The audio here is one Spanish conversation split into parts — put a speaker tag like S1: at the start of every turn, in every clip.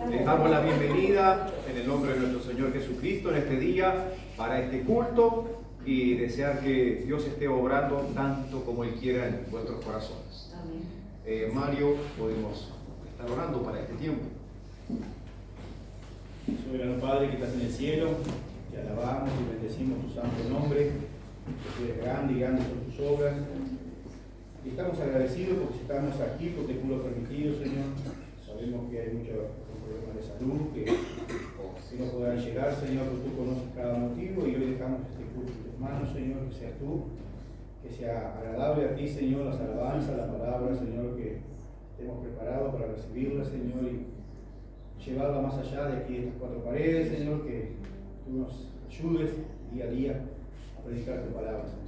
S1: Les damos la bienvenida en el nombre de nuestro Señor Jesucristo en este día para este culto y desear que Dios esté obrando tanto como Él quiera en vuestros corazones. Mario, podemos estar orando para este tiempo.
S2: Soberano Padre que estás en el cielo, te alabamos y bendecimos tu santo nombre, que tú eres grande y grandes son tus obras. Y estamos agradecidos porque estamos aquí, porque tú lo has permitido, Señor. Sabemos que hay muchos problemas de salud que no podrán llegar, Señor, pero tú conoces cada motivo y hoy dejamos este culto en tus manos, Señor, que seas tú, que sea agradable a ti, Señor, las alabanzas, la palabra, Señor, que estemos preparados para recibirla, Señor, y llevarla más allá de aquí, de estas cuatro paredes, Señor, que tú nos ayudes día a día a predicar tu palabra, Señor.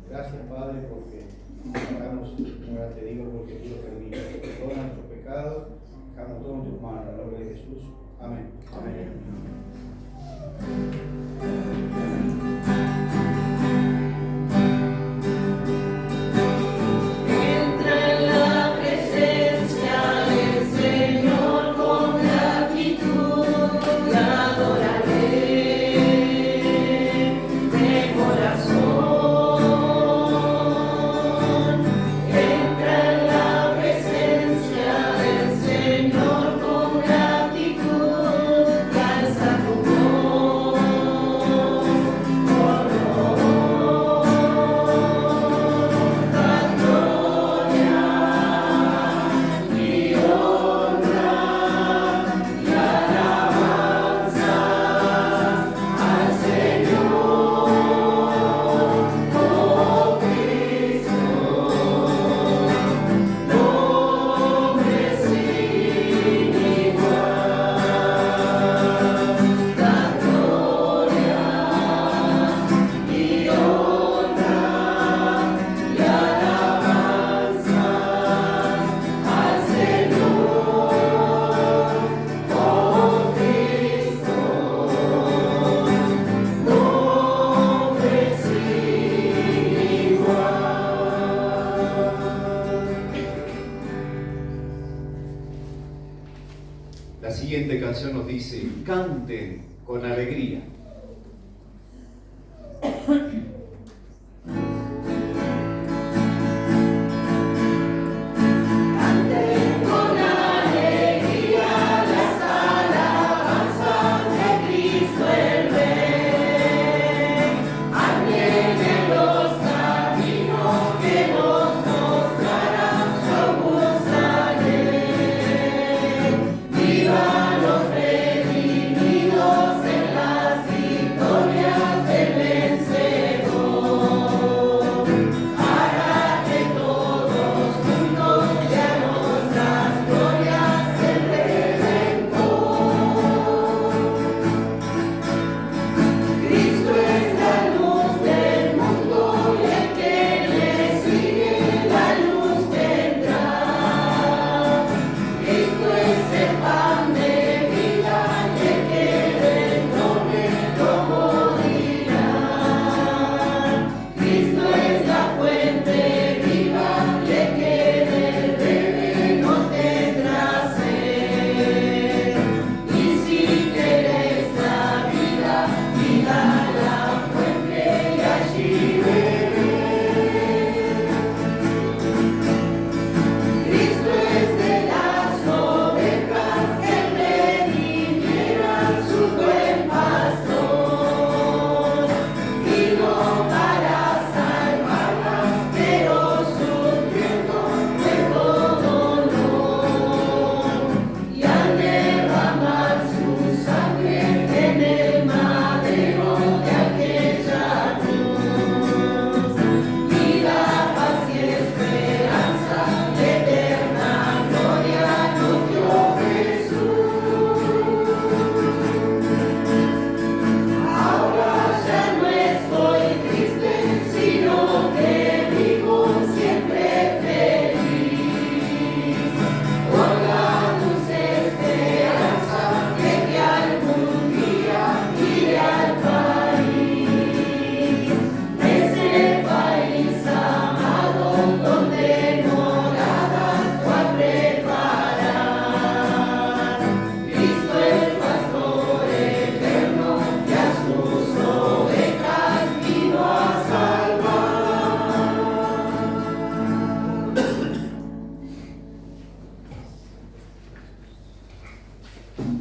S2: Gracias, Padre, porque hagamos, como ahora te digo, porque tú lo permites. Perdona nuestros pecados, dejamos todo en tus manos, en el nombre de Jesús. Amén. Amén.
S1: La siguiente canción nos dice: canten con alegría.
S3: Viva los redimidos en las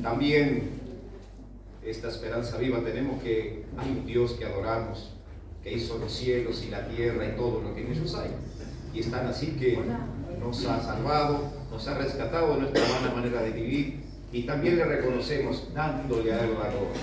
S1: También esta esperanza viva tenemos que hay un Dios que adoramos, que hizo los cielos y la tierra y todo lo que en ellos hay. Y es tan así que nos ha salvado, nos ha rescatado de nuestra mala manera de vivir y también le reconocemos dándole a Él la gloria.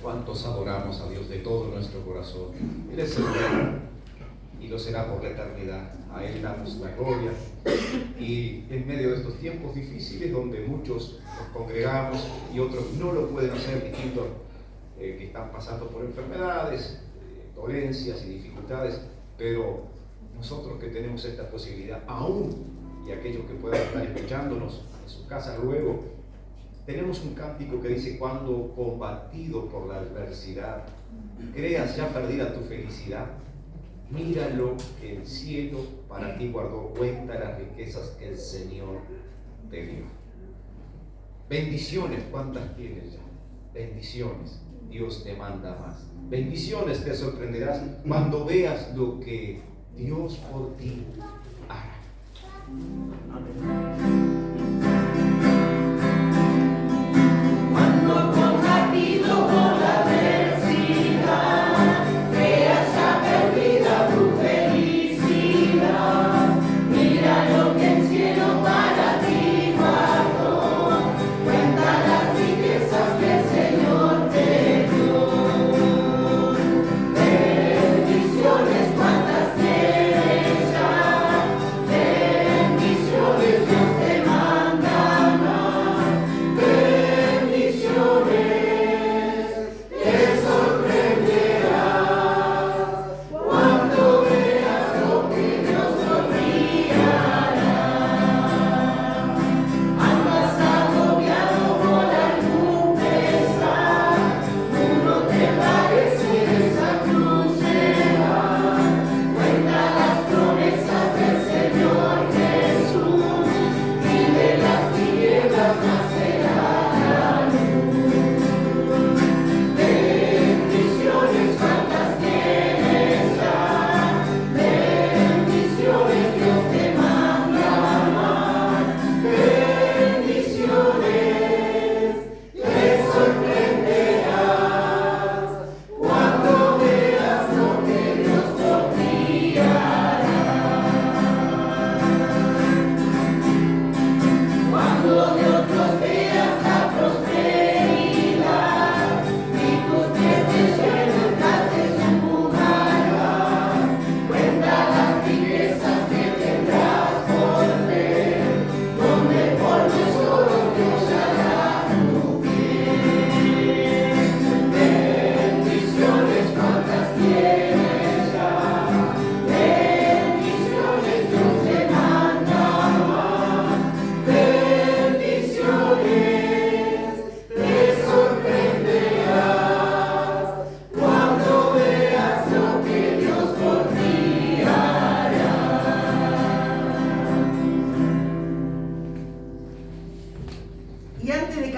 S1: ¿Cuántos adoramos a Dios de todo nuestro corazón? Él es el Rey y lo será por la eternidad. A Él damos la gloria. Y en medio de estos tiempos difíciles donde muchos nos congregamos y otros no lo pueden hacer, distintos que están pasando por enfermedades, dolencias y dificultades, pero nosotros que tenemos esta posibilidad, aún y aquellos que puedan estar escuchándonos en sus casas luego, tenemos un cántico que dice: cuando combatido por la adversidad, creas ya perdida tu felicidad, míralo que el cielo para ti guardó, cuenta las riquezas que el Señor te dio. Bendiciones, ¿cuántas tienes ya? Bendiciones, Dios te manda más. Bendiciones, te sorprenderás cuando veas lo que Dios por ti hará. Amén.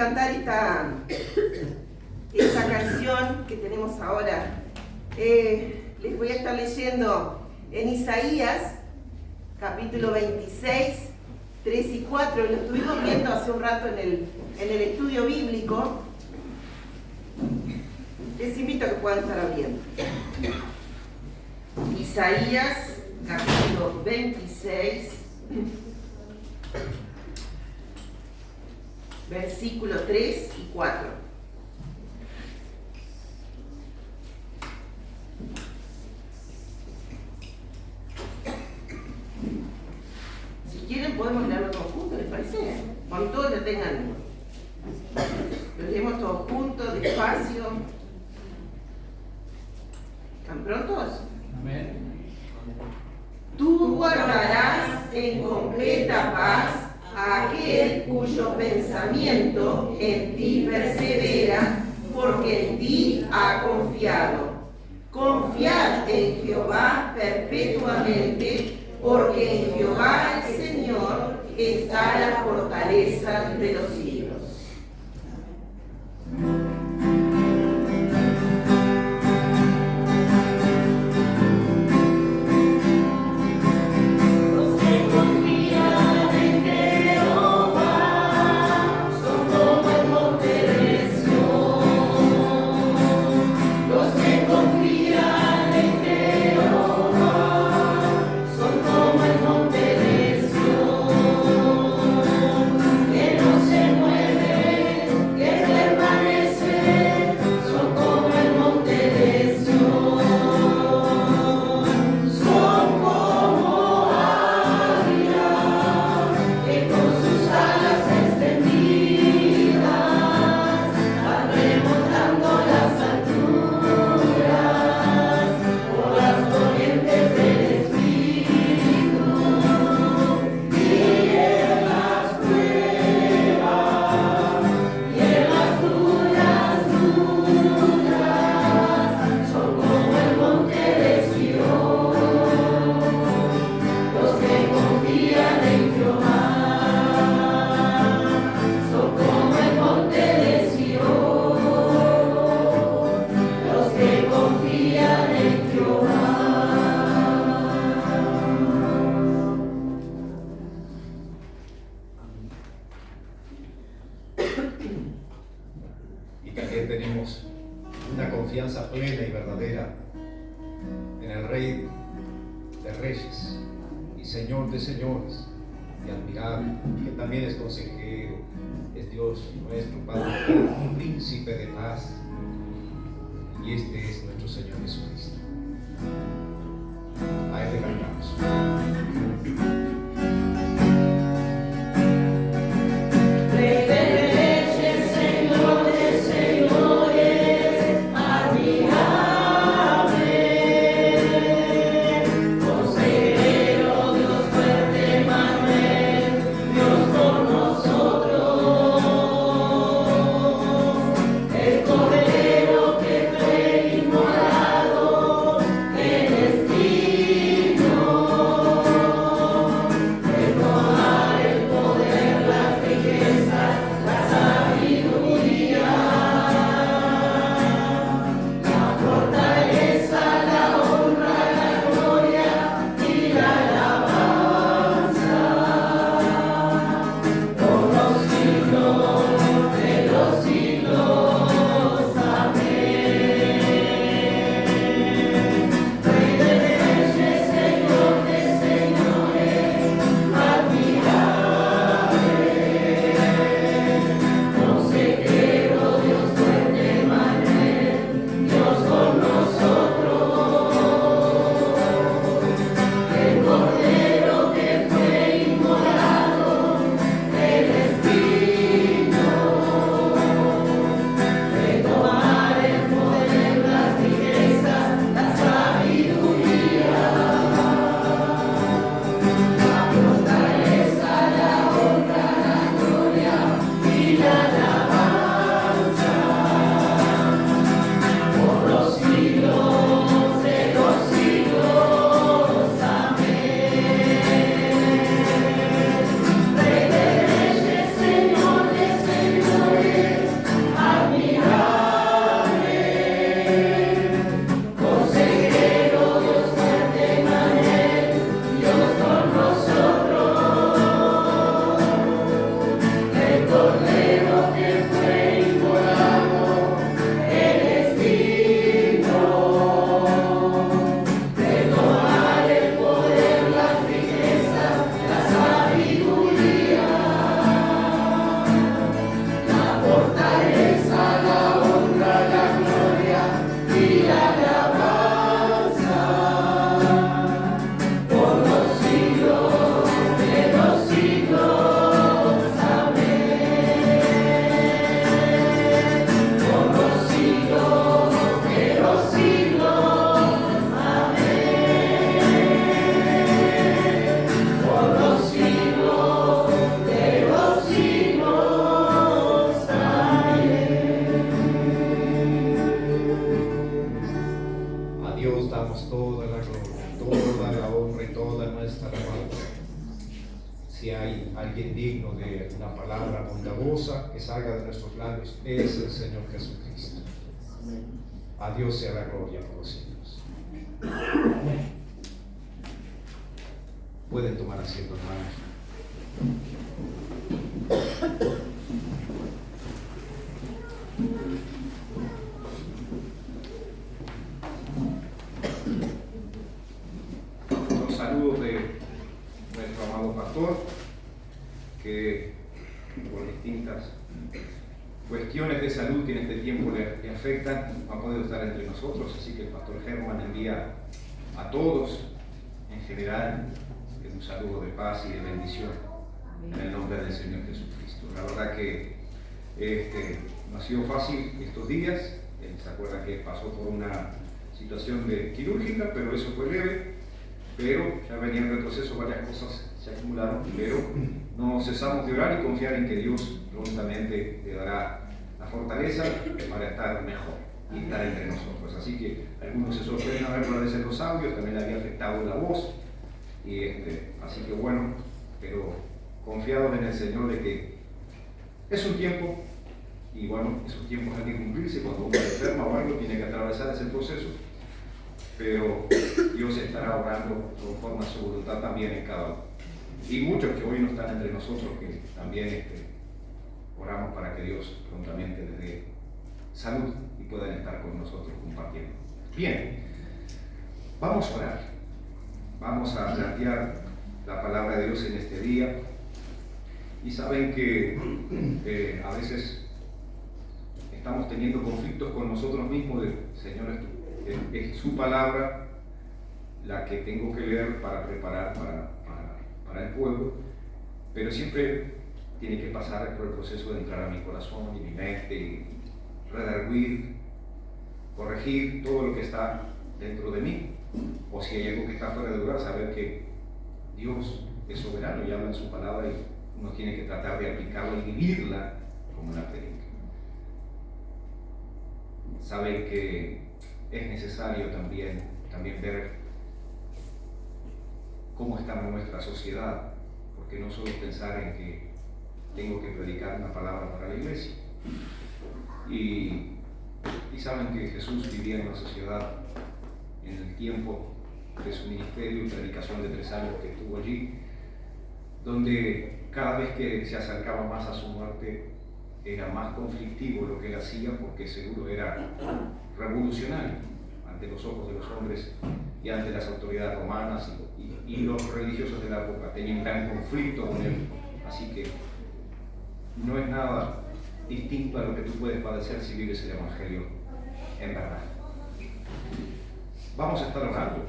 S3: cantar esta canción que tenemos ahora, les voy a estar leyendo en Isaías, capítulo 26, 3 y 4. Lo estuvimos viendo hace un rato en el estudio bíblico. Les invito a que puedan estar abriendo. Isaías, capítulo 26, versículo 3 y 4. Si quieren podemos leerlo todos juntos, ¿les parece? Cuando todos lo tengan. Lo leemos todos juntos, despacio. ¿Están prontos?
S2: Amén.
S3: Tú guardarás en completa paz a aquel cuyo pensamiento en ti persevera, porque en ti ha confiado. Confiad en Jehová perpetuamente, porque en Jehová el Señor está la fortaleza de los siglos.
S1: Tenemos una confianza plena y verdadera en el Rey de Reyes y Señor de Señores y admirable, que también es consejero, es Dios nuestro Padre, un príncipe de paz, y este es nuestro Señor Jesucristo. A Él le cantamos.
S4: Inmolado en destino.
S1: Si hay alguien digno de una palabra bondadosa que salga de nuestros labios, es el Señor Jesucristo. A Dios sea la gloria por los siglos. Pueden tomar asiento, hermanos. Los saludos de nuestro amado pastor, que por distintas cuestiones de salud que en este tiempo le afectan, no ha podido estar entre nosotros, así que el pastor Germán envía a todos en general un saludo de paz y de bendición en el nombre del Señor Jesucristo. La verdad que no ha sido fácil estos días. Él se acuerda que pasó por una situación quirúrgica, pero eso fue leve, pero ya venía en retroceso, varias cosas se acumularon, pero no cesamos de orar y confiar en que Dios prontamente le dará la fortaleza para estar mejor y estar entre nosotros. Así que algunos se sorprenden a ver por veces los audios, también le había afectado la voz, y así que bueno, pero confiados en el Señor de que es un tiempo, y bueno, esos tiempos hay que cumplirse. Cuando uno se enferma o algo, tiene que atravesar ese proceso, pero Dios estará obrando conforme a su voluntad también en cada uno. Y muchos que hoy no están entre nosotros, que también oramos para que Dios prontamente les dé salud y puedan estar con nosotros compartiendo. Bien, vamos a orar. Vamos a plantear la palabra de Dios en este día. Y saben que a veces estamos teniendo conflictos con nosotros mismos. Señor, es su palabra la que tengo que leer para preparar para el pueblo, pero siempre tiene que pasar por el proceso de entrar a mi corazón y mi mente y redarguir, corregir todo lo que está dentro de mí. O si hay algo que está fuera de lugar, saber que Dios es soberano y habla en su palabra y uno tiene que tratar de aplicarla y vivirla como una predica. Saben que es necesario también ver cómo está nuestra sociedad, porque no solo pensar en que tengo que predicar una palabra para la iglesia. Y saben que Jesús vivía en una sociedad, en el tiempo de su ministerio y predicación de 3 años que estuvo allí, donde cada vez que se acercaba más a su muerte era más conflictivo lo que él hacía, porque seguro era revolucionario ante los ojos de los hombres y ante las autoridades romanas, y los religiosos de la época tenían gran conflicto con él. Así que no es nada distinto a lo que tú puedes padecer si vives el Evangelio en verdad. Vamos a estar orando.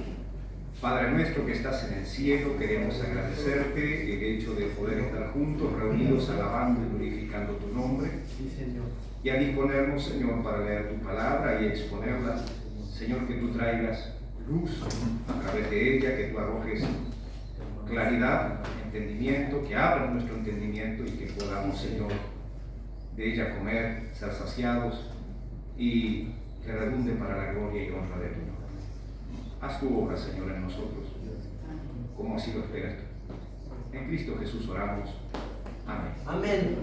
S1: Padre nuestro que estás en el cielo, queremos agradecerte el hecho de poder estar juntos, reunidos, alabando y glorificando tu nombre.
S4: Sí, Señor.
S1: Y a disponernos, Señor, para leer tu palabra y exponerla. Señor, que tú traigas luz a través de ella, que tú arrojes claridad, entendimiento, que abras nuestro entendimiento y que podamos, Señor, de ella comer, ser saciados y que redunde para la gloria y honra de tu nombre. Haz tu obra, Señor, en nosotros, como así lo esperas tú. En Cristo Jesús oramos. Amén.
S3: Amén.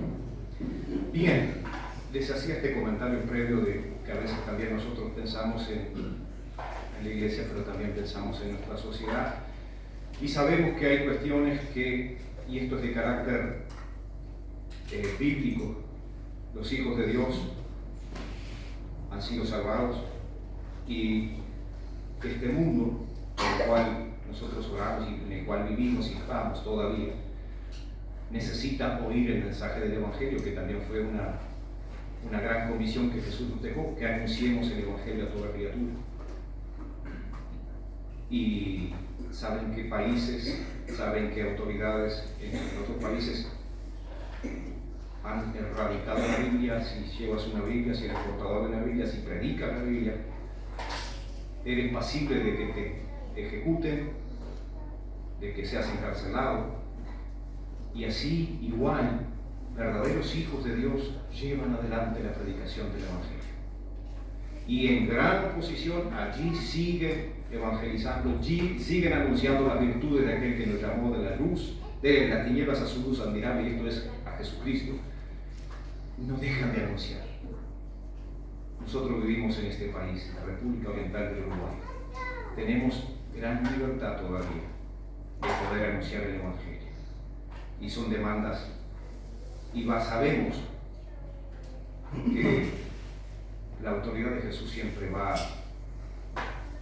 S1: Bien, les hacía este comentario previo de que a veces también nosotros pensamos en la iglesia, pero también pensamos en nuestra sociedad. Y sabemos que hay cuestiones y esto es de carácter bíblico, los hijos de Dios han sido salvados y este mundo en el cual nosotros oramos y en el cual vivimos y estamos todavía necesita oír el mensaje del Evangelio, que también fue una gran comisión que Jesús nos dejó, que anunciemos el Evangelio a toda criatura. Y saben que países, saben que autoridades en otros países han erradicado la Biblia. Si llevas una Biblia, si eres portador de la Biblia, si predicas la Biblia, eres pasible de que te ejecuten, de que seas encarcelado. Y así, igual, verdaderos hijos de Dios llevan adelante la predicación del Evangelio. Y en gran oposición, allí siguen evangelizando, allí siguen anunciando las virtudes de aquel que nos llamó de la luz de las tinieblas a su luz admirable, y esto es a Jesucristo, no dejan de anunciar. Nosotros vivimos en este país, la República Oriental del Uruguay. Tenemos gran libertad todavía de poder anunciar el Evangelio. Y son demandas, y sabemos que la autoridad de Jesús siempre va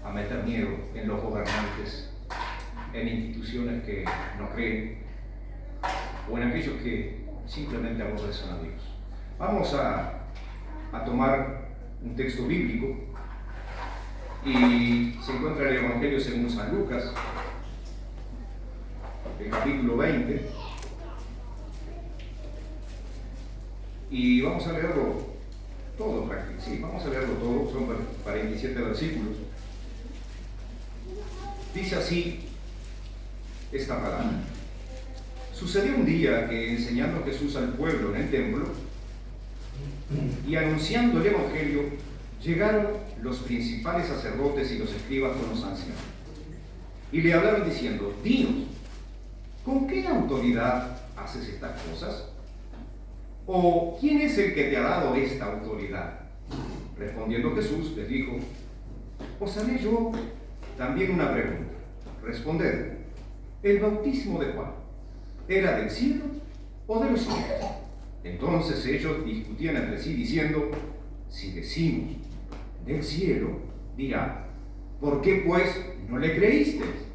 S1: a meter miedo en los gobernantes, en instituciones que no creen, o en aquellos que simplemente aborrecen a Dios. Vamos a tomar un texto bíblico, y se encuentra en el Evangelio según San Lucas, el capítulo 20, y vamos a leerlo todo prácticamente. Sí, vamos a leerlo todo, son 47 versículos. Dice así esta palabra. Sucedió un día que, enseñando Jesús al pueblo en el templo y anunciando el Evangelio, llegaron los principales sacerdotes y los escribas con los ancianos, y le hablaron diciendo: dinos, ¿con qué autoridad haces estas cosas? ¿O quién es el que te ha dado esta autoridad? Respondiendo Jesús les dijo: os haré yo también una pregunta. Responded: ¿el bautismo de Juan era del cielo o de los hombres? Entonces ellos discutían entre sí diciendo: si decimos del cielo, dirá: ¿por qué pues no le creísteis?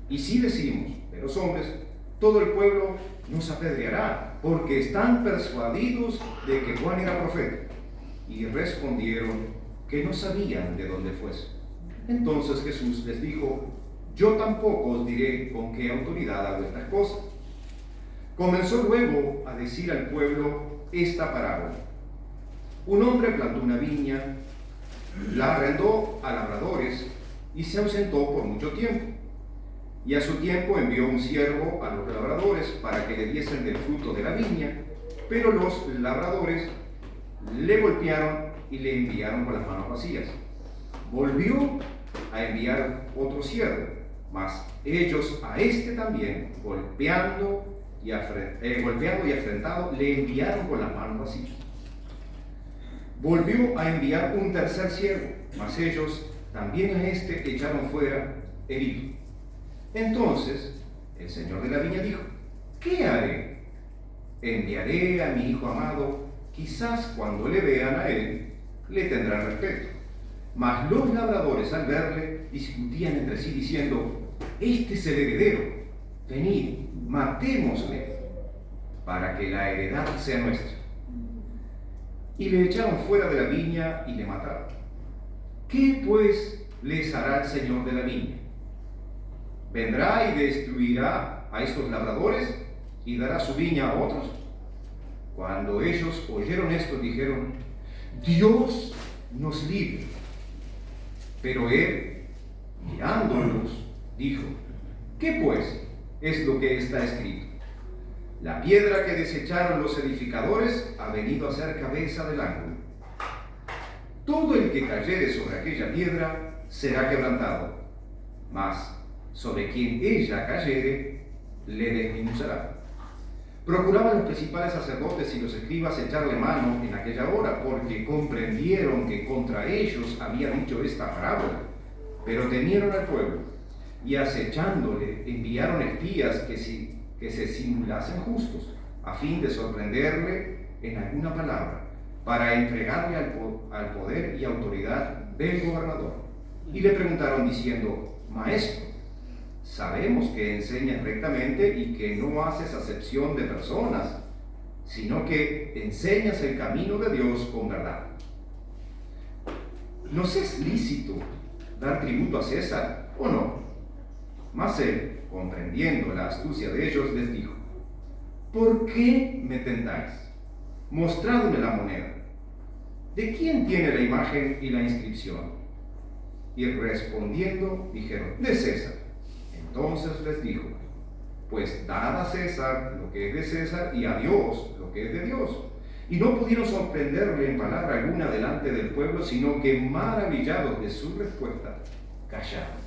S1: Y si decimos de los hombres, todo el pueblo nos apedreará, porque están persuadidos de que Juan era profeta. Y respondieron que no sabían de dónde fuese. Entonces Jesús les dijo: yo tampoco os diré con qué autoridad hago estas cosas. Comenzó luego a decir al pueblo esta parábola. Un hombre plantó una viña, la arrendó a labradores y se ausentó por mucho tiempo. Y a su tiempo envió un siervo a los labradores para que le diesen del fruto de la viña, pero los labradores le golpearon y le enviaron con las manos vacías. Volvió a enviar otro siervo, mas ellos a este también, golpeando y afrentado, le enviaron con las manos vacías. Volvió a enviar un tercer siervo, mas ellos también a este echaron fuera herido. Entonces el señor de la viña dijo: ¿qué haré? Enviaré a mi hijo amado, quizás cuando le vean a él, le tendrán respeto. Mas los labradores, al verle, discutían entre sí diciendo: este es el heredero, venid, matémosle, para que la heredad sea nuestra. Y le echaron fuera de la viña y le mataron. ¿Qué pues les hará el señor de la viña? ¿Vendrá y destruirá a estos labradores y dará su viña a otros? Cuando ellos oyeron esto, dijeron: Dios nos libre. Pero él, mirándolos, dijo: ¿qué pues es lo que está escrito? La piedra que desecharon los edificadores ha venido a ser cabeza del ángulo. Todo el que cayere sobre aquella piedra será quebrantado, mas sobre quien ella cayere, le desmenuzará. Procuraban los principales sacerdotes y los escribas echarle mano en aquella hora, porque comprendieron que contra ellos había dicho esta parábola, pero temieron al pueblo, y acechándole enviaron espías que se simulasen justos, a fin de sorprenderle en alguna palabra, para entregarle al poder y autoridad del gobernador. Y le preguntaron diciendo: Maestro, sabemos que enseñas rectamente y que no haces acepción de personas, sino que enseñas el camino de Dios con verdad. ¿Nos es lícito dar tributo a César o no? Mas él, comprendiendo la astucia de ellos, les dijo: ¿por qué me tentáis? Mostradme la moneda. ¿De quién tiene la imagen y la inscripción? Y respondiendo dijeron: de César. Entonces les dijo: pues dad a César lo que es de César y a Dios lo que es de Dios. Y no pudieron sorprenderle en palabra alguna delante del pueblo, sino que, maravillados de su respuesta, callaron.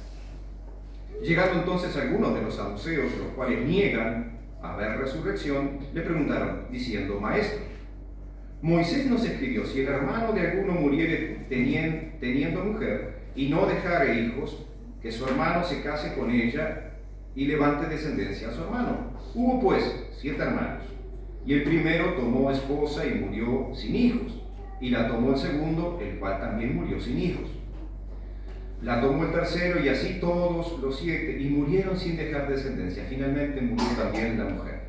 S1: Llegando entonces algunos de los saduceos, los cuales niegan haber resurrección, le preguntaron, diciendo, Maestro, Moisés nos escribió, si el hermano de alguno muriere teniendo mujer y no dejare hijos, que su hermano se case con ella y levante descendencia a su hermano. Hubo pues 7 hermanos, y el primero tomó esposa y murió sin hijos, y la tomó el segundo, el cual también murió sin hijos. La tomó el tercero, y así todos los 7, y murieron sin dejar descendencia. Finalmente murió también la mujer.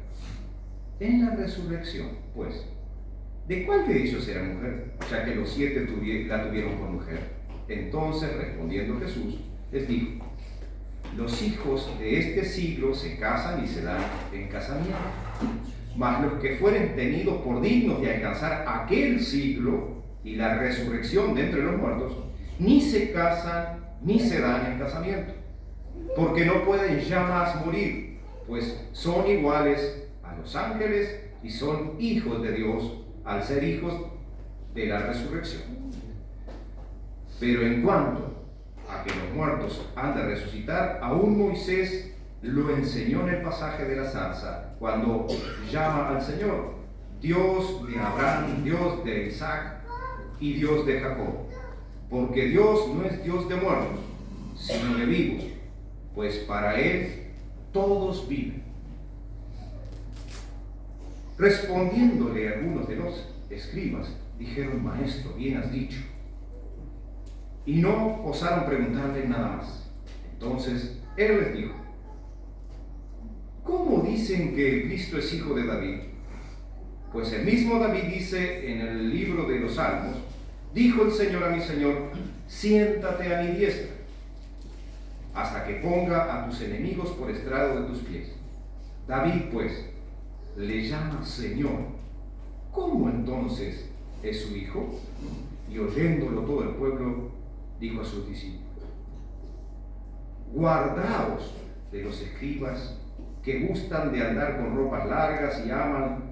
S1: En la resurrección, pues, ¿de cuál de ellos era mujer? Ya que los 7 la tuvieron por mujer. Entonces, respondiendo Jesús, les dijo, los hijos de este siglo se casan y se dan en casamiento, mas los que fueren tenidos por dignos de alcanzar aquel siglo y la resurrección de entre los muertos, ni se casan ni se dan en casamiento, porque no pueden ya más morir, pues son iguales a los ángeles y son hijos de Dios al ser hijos de la resurrección. Pero en cuanto a que los muertos han de resucitar, aún Moisés lo enseñó en el pasaje de la zarza, cuando llama al Señor, Dios de Abraham, Dios de Isaac y Dios de Jacob. Porque Dios no es Dios de muertos, sino de vivos, pues para Él todos viven. Respondiéndole algunos de los escribas, dijeron, Maestro, bien has dicho. Y no osaron preguntarle nada más. Entonces Él les dijo, ¿cómo dicen que Cristo es hijo de David? Pues el mismo David dice en el libro de los Salmos, dijo el Señor a mi Señor, siéntate a mi diestra, hasta que ponga a tus enemigos por estrado de tus pies. David, pues, le llama Señor. ¿Cómo entonces es su hijo? Y oyéndolo todo el pueblo, dijo a sus discípulos, guardaos de los escribas que gustan de andar con ropas largas y aman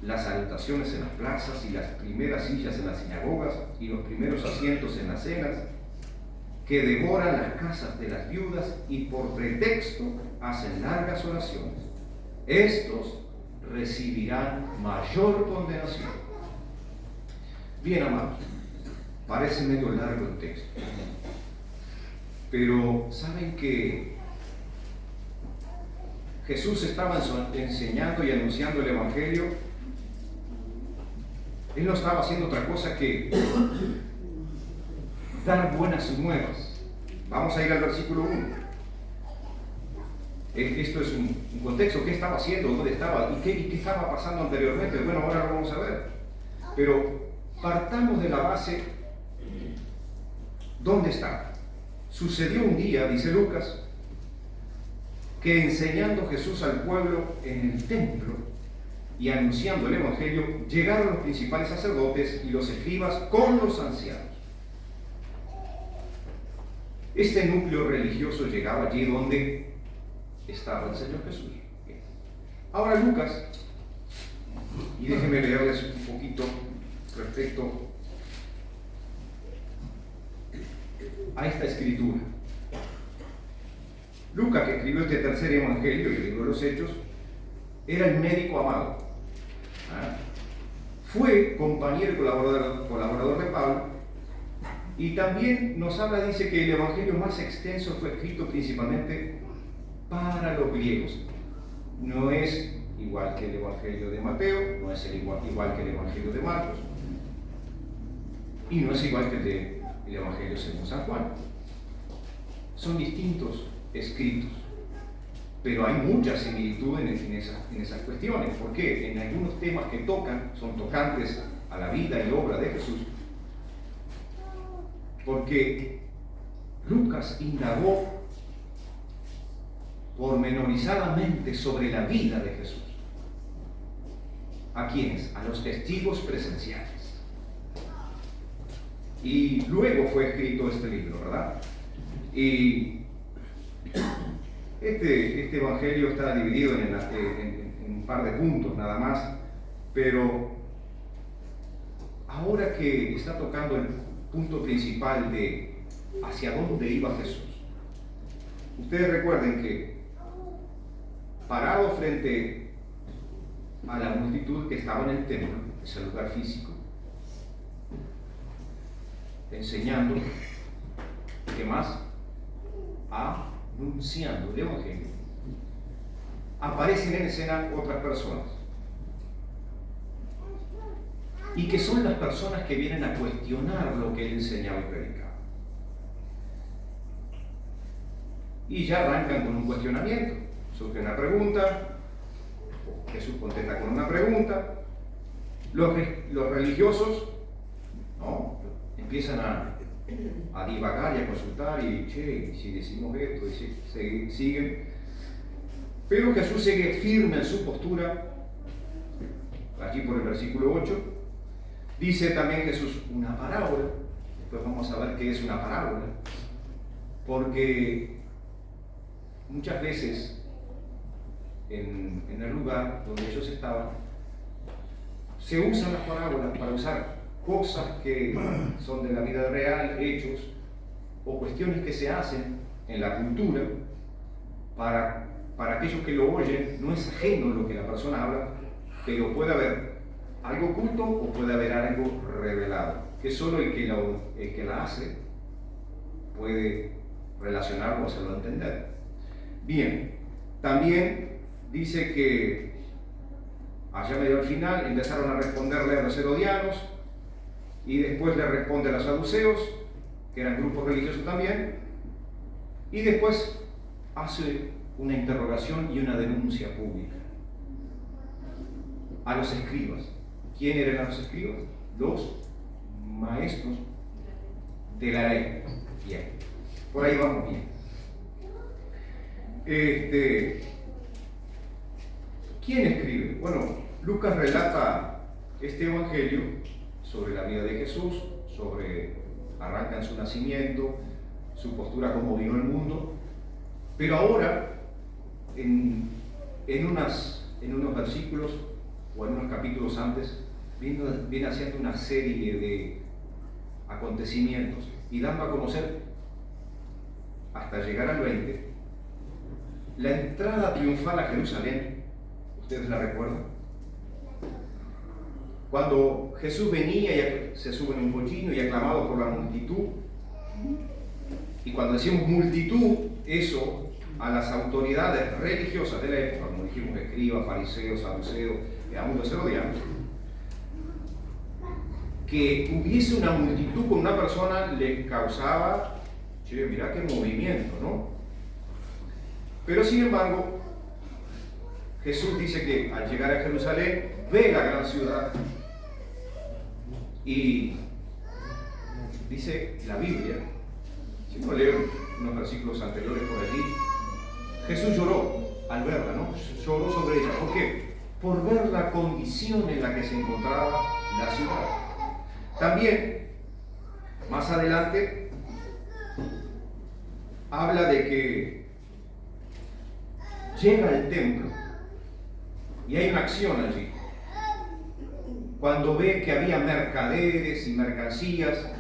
S1: las salutaciones en las plazas y las primeras sillas en las sinagogas y los primeros asientos en las cenas, que devoran las casas de las viudas y por pretexto hacen largas oraciones. Estos recibirán mayor condenación. Bien, amados, parece medio largo el texto, pero ¿saben que Jesús estaba enseñando y anunciando el Evangelio? Él no estaba haciendo otra cosa que dar buenas nuevas. Vamos a ir al versículo 1. Esto es un contexto. ¿Qué estaba haciendo? ¿Dónde estaba? ¿Y qué estaba pasando anteriormente? Bueno, ahora lo vamos a ver. Pero partamos de la base. ¿Dónde está? Sucedió un día, dice Lucas, que enseñando Jesús al pueblo en el templo y anunciando el Evangelio, llegaron los principales sacerdotes y los escribas con los ancianos. Este núcleo religioso llegaba allí donde estaba el Señor Jesús. Ahora Lucas, y déjenme leerles un poquito respecto a esta escritura. Lucas, que escribió este tercer evangelio y el libro de los Hechos, era el médico amado. Fue compañero y colaborador de Pablo, y también nos habla, dice que el evangelio más extenso fue escrito principalmente para los griegos. No es igual que el evangelio de Mateo, no es igual que el evangelio de Marcos, y no es igual que el evangelio según San Juan. Son distintos escritos, pero hay mucha similitud en esas cuestiones. ¿Por qué? En algunos temas que tocan, son tocantes a la vida y obra de Jesús, porque Lucas indagó pormenorizadamente sobre la vida de Jesús. ¿A quiénes? A los testigos presenciales. Y luego fue escrito este libro, ¿verdad? Y este evangelio está dividido en un par de puntos nada más, pero ahora que está tocando el punto principal de hacia dónde iba Jesús, ustedes recuerden que parado frente a la multitud que estaba en el templo, ese lugar físico, enseñando, ¿qué más? Anunciando el Evangelio, aparecen en escena otras personas, y que son las personas que vienen a cuestionar lo que él enseñaba y predicaba. Y ya arrancan con un cuestionamiento, surge una pregunta, Jesús contesta con una pregunta, los religiosos, ¿no?, empiezan a divagar y a consultar, y si decimos esto, y siguen, pero Jesús sigue firme en su postura. Allí por el versículo 8 dice también Jesús una parábola. Después vamos a ver qué es una parábola, porque muchas veces en el lugar donde ellos estaban se usan las parábolas para usar cosas que son de la vida real, hechos o cuestiones que se hacen en la cultura. Para aquellos que lo oyen no es ajeno lo que la persona habla, pero puede haber algo oculto o puede haber algo revelado, que solo el que la hace puede relacionarlo o hacerlo entender. Bien, también dice que allá medio al final empezaron a responderle a los herodianos, y después le responde a los saduceos, que eran grupos religiosos también, y después hace una interrogación y una denuncia pública a los escribas. ¿Quién eran los escribas? Los maestros de la ley. Bien, por ahí vamos bien. ¿Quién escribe? Bueno, Lucas relata este evangelio sobre la vida de Jesús, arranca en su nacimiento, su postura como vino al mundo, pero ahora en unos versículos o en unos capítulos antes viene haciendo una serie de acontecimientos y dando a conocer, hasta llegar al 20, la entrada triunfal a Jerusalén. ¿Ustedes la recuerdan? Cuando Jesús venía y se sube en un pollino y aclamado por la multitud, y cuando decimos multitud, eso a las autoridades religiosas de la época, como dijimos, escribas, fariseos, saduceos, aún los herodianos, que hubiese una multitud con una persona les causaba, mirá qué movimiento, ¿no? Pero sin embargo, Jesús dice que al llegar a Jerusalén ve la gran ciudad, y dice la Biblia, si uno lee unos versículos anteriores por allí, Jesús lloró al verla, ¿no? Lloró sobre ella. ¿Por qué? Por ver la condición en la que se encontraba la ciudad. También, más adelante, habla de que llega al templo y hay una acción allí. Cuando ve que había mercaderes y mercancías,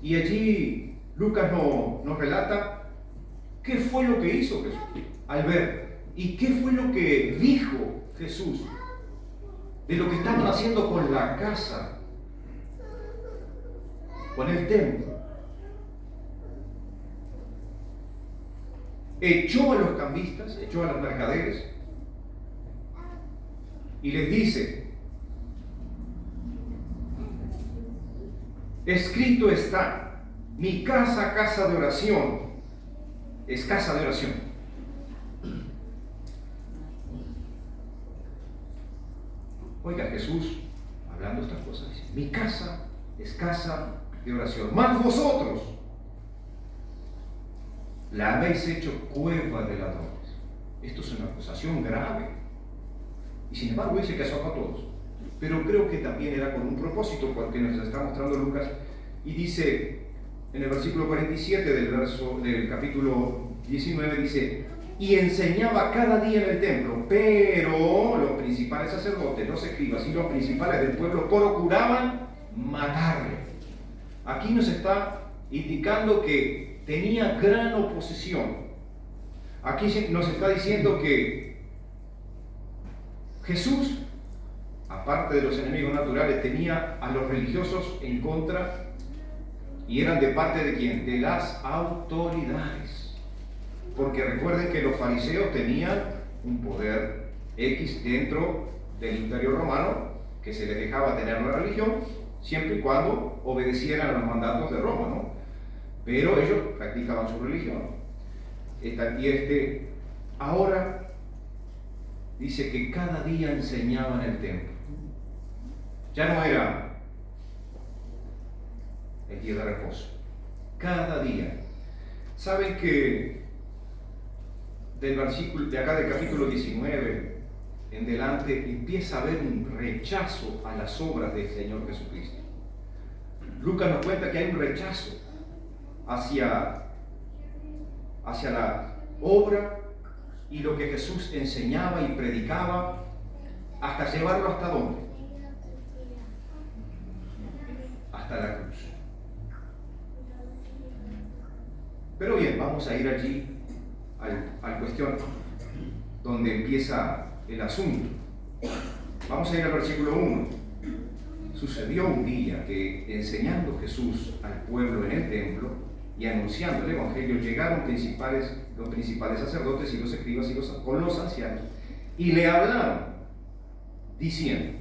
S1: y allí Lucas nos relata qué fue lo que hizo Jesús al ver, y qué fue lo que dijo Jesús de lo que estaban haciendo con la casa, con el templo. Echó a los cambistas, echó a los mercaderes y les dice: escrito está, mi casa, casa de oración, es casa de oración. Oiga, Jesús, hablando estas cosas, dice: mi casa es casa de oración, mas vosotros la habéis hecho cueva de ladrones. Esto es una acusación grave, y sin embargo dice que azotó a todos. Pero creo que también era con un propósito, porque nos está mostrando Lucas, y dice en el versículo 47 del capítulo 19, dice: y enseñaba cada día en el templo, pero los principales sacerdotes, los escribas y los principales del pueblo procuraban matarle. Aquí nos está indicando que tenía gran oposición. Aquí nos está diciendo que Jesús, aparte de los enemigos naturales, tenía a los religiosos en contra, y eran de parte de ¿quién? De las autoridades. Porque recuerden que los fariseos tenían un poder X dentro del imperio romano, que se les dejaba tener una religión siempre y cuando obedecieran a los mandatos de Roma, ¿no? Pero ellos practicaban su religión. Ahora dice que cada día enseñaba en el templo. Ya no era el día de reposo, cada día. Saben que del versículo de acá del capítulo 19 en delante empieza a haber un rechazo a las obras del Señor Jesucristo. Lucas nos cuenta que hay un rechazo hacia la obra y lo que Jesús enseñaba y predicaba, hasta llevarlo hasta dónde, hasta la cruz. Pero bien, vamos a ir allí al cuestión donde empieza el asunto. Vamos a ir al versículo 1. Sucedió un día que, enseñando Jesús al pueblo en el templo y anunciando el evangelio, llegaron los principales sacerdotes y los escribas con los ancianos, y le hablaron diciendo: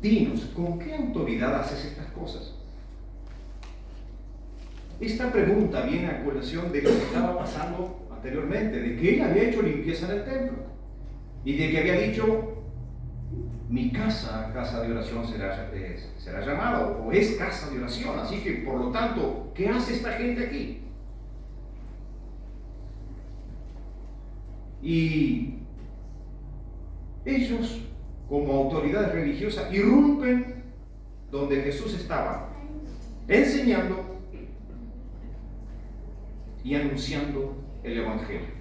S1: dinos, ¿con qué autoridad haces estas cosas? Esta pregunta viene a colación de lo que estaba pasando anteriormente, de que él había hecho limpieza en el templo y de que había dicho: mi casa de oración será llamada, o es casa de oración. Así que, por lo tanto, ¿qué hace esta gente aquí? Y ellos, como autoridades religiosas, irrumpen donde Jesús estaba enseñando y anunciando el evangelio.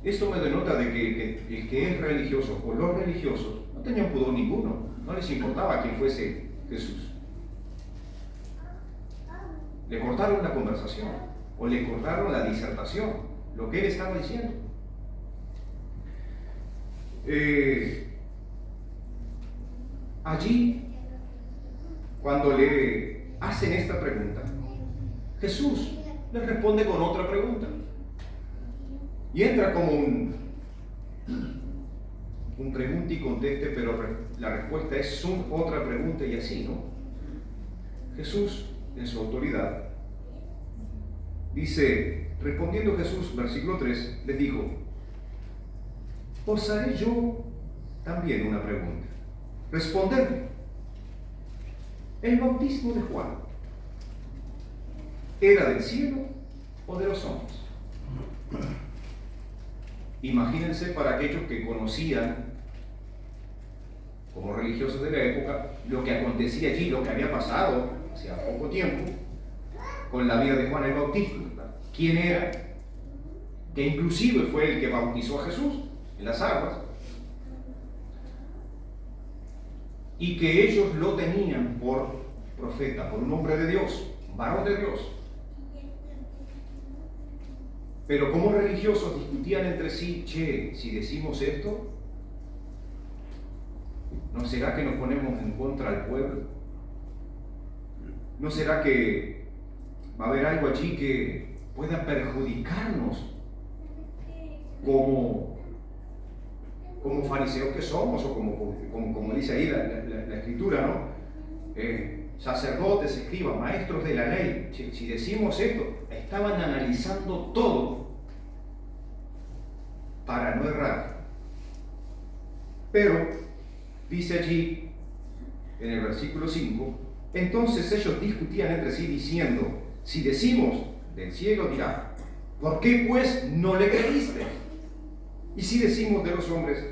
S1: Esto me denota de que el que es religioso o los religiosos no tenían pudor ninguno, no les importaba quién fuese Jesús. Le cortaron la conversación o le cortaron la disertación, lo que él estaba diciendo. Allí, cuando le hacen esta pregunta, Jesús les responde con otra pregunta. Y entra como un pregunta y conteste, pero la respuesta es otra pregunta y así, ¿no? Jesús, en su autoridad, dice, respondiendo Jesús, versículo 3, les dijo: os haré yo también una pregunta. Respondedme. ¿El bautismo de Juan era del cielo o de los hombres? Imagínense, para aquellos que conocían, como religiosos de la época, lo que acontecía allí, lo que había pasado hacía poco tiempo con la vida de Juan el Bautista. ¿Quién era? Que inclusive fue el que bautizó a Jesús en las aguas, y que ellos lo tenían por profeta, por un hombre de Dios, varón de Dios. Pero como religiosos discutían entre sí: che, si decimos esto, ¿no será que nos ponemos en contra del pueblo? ¿No será que va a haber algo allí que pueda perjudicarnos como fariseos que somos, o como dice ahí la escritura, ¿no? Sacerdotes, escribas, maestros de la ley? Si decimos esto, estaban analizando todo para no errar. Pero dice allí en el versículo 5: entonces ellos discutían entre sí diciendo: si decimos del cielo, dirá, ¿por qué pues no le creíste? Y si decimos de los hombres,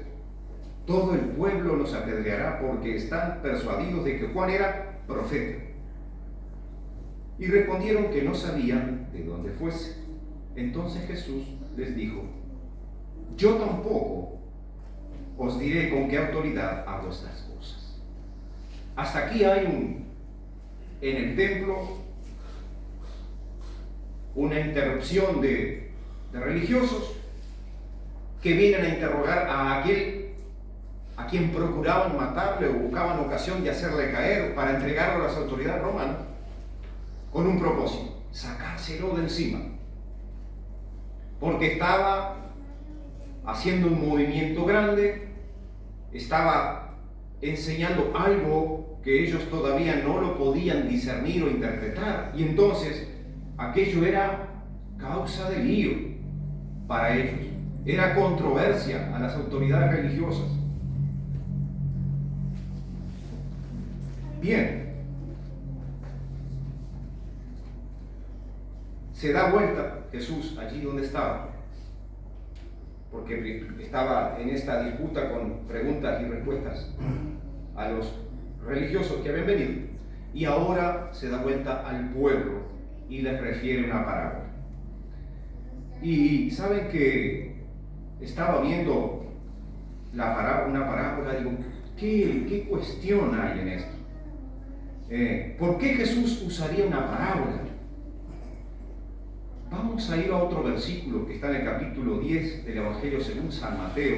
S1: todo el pueblo nos apedreará, porque están persuadidos de que Juan era profeta. Y respondieron que no sabían de dónde fuese. Entonces Jesús les dijo: yo tampoco os diré con qué autoridad hago estas cosas. Hasta aquí hay en el templo una interrupción de religiosos que vienen a interrogar a aquel a quien procuraban matarle o buscaban ocasión de hacerle caer para entregarlo a las autoridades romanas, con un propósito: sacárselo de encima, porque estaba haciendo un movimiento grande, estaba enseñando algo que ellos todavía no lo podían discernir o interpretar, y entonces aquello era causa de lío para ellos, era controversia a las autoridades religiosas. Bien, se da vuelta Jesús allí donde estaba, porque estaba en esta disputa con preguntas y respuestas a los religiosos que habían venido, y ahora se da vuelta al pueblo y les refiere una parábola. Y saben que estaba viendo una parábola, digo, ¿qué cuestión hay en esto? ¿Por qué Jesús usaría una parábola? Vamos a ir a otro versículo que está en el capítulo 10 del Evangelio según San Mateo,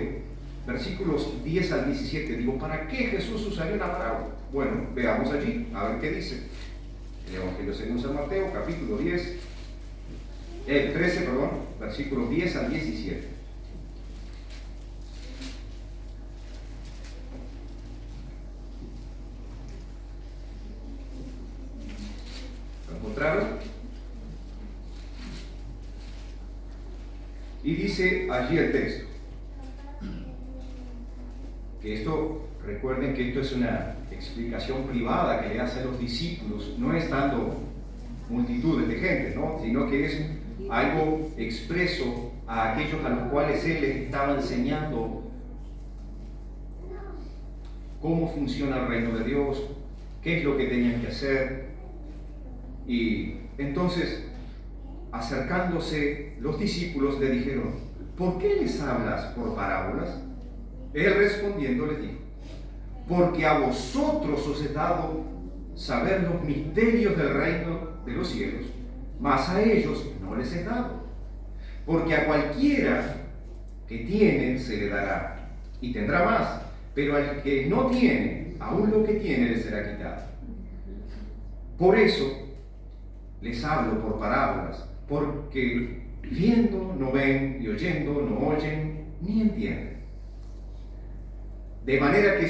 S1: versículos 10 al 17. Digo, ¿para qué Jesús usaría una parábola? Bueno, veamos allí, a ver qué dice. El Evangelio según San Mateo, capítulo 13, versículos 10 al 17. ¿Lo encontraron? Y dice allí el texto, que esto, recuerden que esto es una explicación privada que le hace a los discípulos, no estando multitudes de gente, ¿no? Sino que es algo expreso a aquellos a los cuales Él les estaba enseñando cómo funciona el reino de Dios, qué es lo que tenían que hacer. Y entonces, acercándose los discípulos le dijeron, ¿por qué les hablas por parábolas? Él respondiendo les dijo, porque a vosotros os he dado saber los misterios del reino de los cielos, mas a ellos no les he dado. Porque a cualquiera que tiene se le dará y tendrá más, pero al que no tiene, aún lo que tiene le será quitado. Por eso les hablo por parábolas, porque viendo no ven y oyendo no oyen ni entienden. De manera que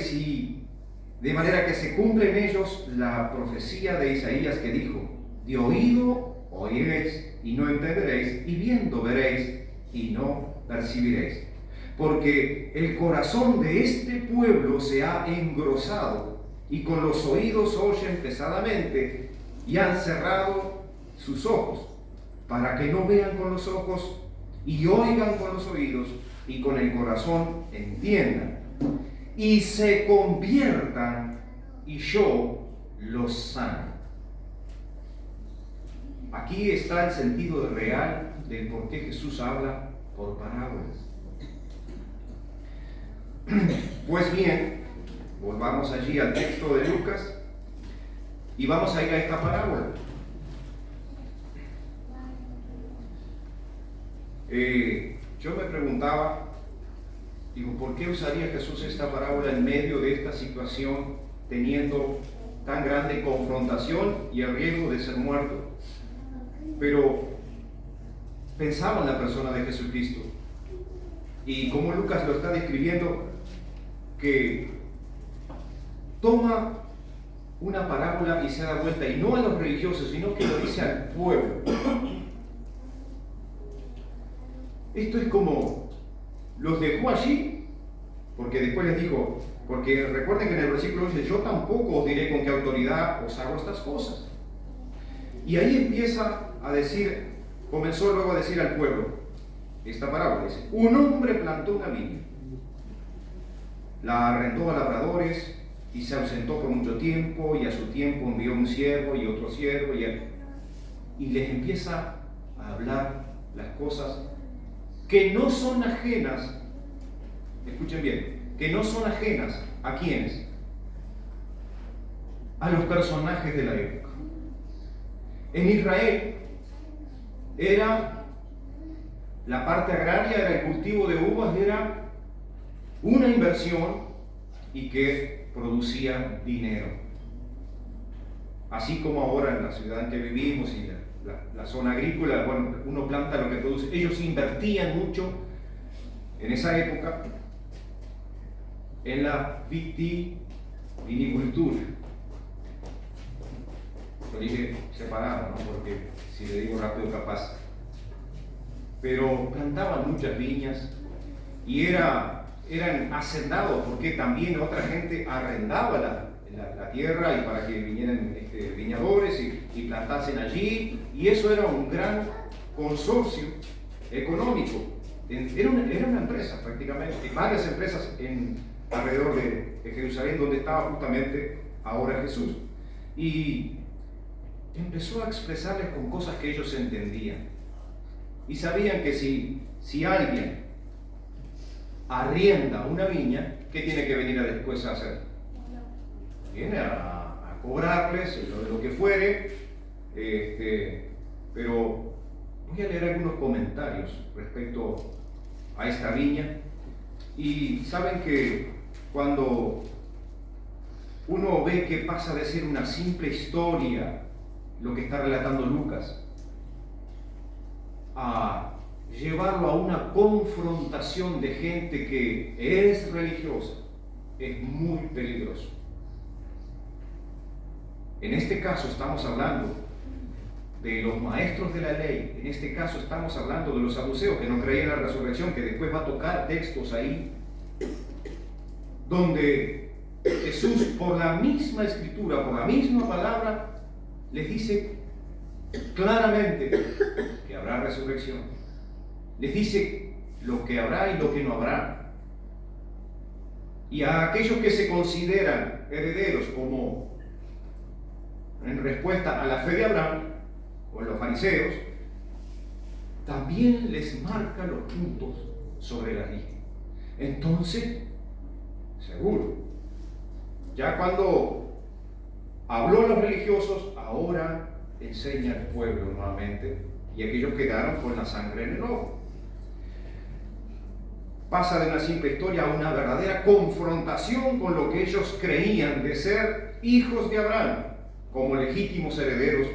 S1: se cumple en ellos la profecía de Isaías que dijo, de oído oiréis y no entenderéis, y viendo veréis y no percibiréis. Porque el corazón de este pueblo se ha engrosado, y con los oídos oyen pesadamente, y han cerrado sus ojos, para que no vean con los ojos, y oigan con los oídos, y con el corazón entiendan, y se conviertan, y yo los sano. Aquí está el sentido real del por qué Jesús habla por parábolas. Pues bien, volvamos allí al texto de Lucas y vamos a ir a esta parábola. Yo me preguntaba, digo, ¿por qué usaría Jesús esta parábola en medio de esta situación, teniendo tan grande confrontación y el riesgo de ser muerto? Pero pensaba en la persona de Jesucristo, y como Lucas lo está describiendo, que toma una parábola y se da vuelta, y no a los religiosos, sino que lo dice al pueblo. Esto es como los dejó allí, porque después les dijo, porque recuerden que en el versículo dice, yo tampoco os diré con qué autoridad os hago estas cosas. Y ahí empieza a decir, comenzó luego a decir al pueblo, esta parábola dice, un hombre plantó una viña, la arrendó a labradores y se ausentó por mucho tiempo, y a su tiempo envió un siervo y otro siervo, y les empieza a hablar las cosas que no son ajenas, escuchen bien, que no son ajenas a quiénes, a los personajes de la época. En Israel era la parte agraria, era el cultivo de uvas, era una inversión y que producía dinero. Así como ahora en la ciudad en que vivimos y la zona agrícola, bueno, uno planta lo que produce. Ellos invertían mucho en esa época en la viticultura. Lo dije separado, ¿no? Porque si le digo rápido capaz. Pero plantaban muchas viñas y eran hacendados, porque también otra gente arrendaba la tierra y para que vinieran viñadores y plantasen allí, y eso era un gran consorcio económico. Era una empresa prácticamente, varias empresas alrededor de Jerusalén, donde estaba justamente ahora Jesús. Y empezó a expresarles con cosas que ellos entendían. Y sabían que si alguien arrienda una viña, ¿qué tiene que venir después a hacer? Viene a cobrarles lo que fuere, pero voy a leer algunos comentarios respecto a esta viña. Y saben que cuando uno ve que pasa de ser una simple historia lo que está relatando Lucas, a llevarlo a una confrontación de gente que es religiosa, es muy peligroso. En este caso estamos hablando de los maestros de la ley, en este caso estamos hablando de los saduceos que no creían en la resurrección, que después va a tocar textos ahí, donde Jesús, por la misma escritura, por la misma palabra, les dice claramente que habrá resurrección. Les dice lo que habrá y lo que no habrá. Y a aquellos que se consideran herederos, como en respuesta a la fe de Abraham, o los fariseos, también les marca los puntos sobre la línea. Entonces, seguro, ya cuando habló a los religiosos, ahora enseña al pueblo nuevamente, y aquellos quedaron con la sangre en el ojo. Pasa de una simple historia a una verdadera confrontación con lo que ellos creían de ser hijos de Abraham, como legítimos herederos.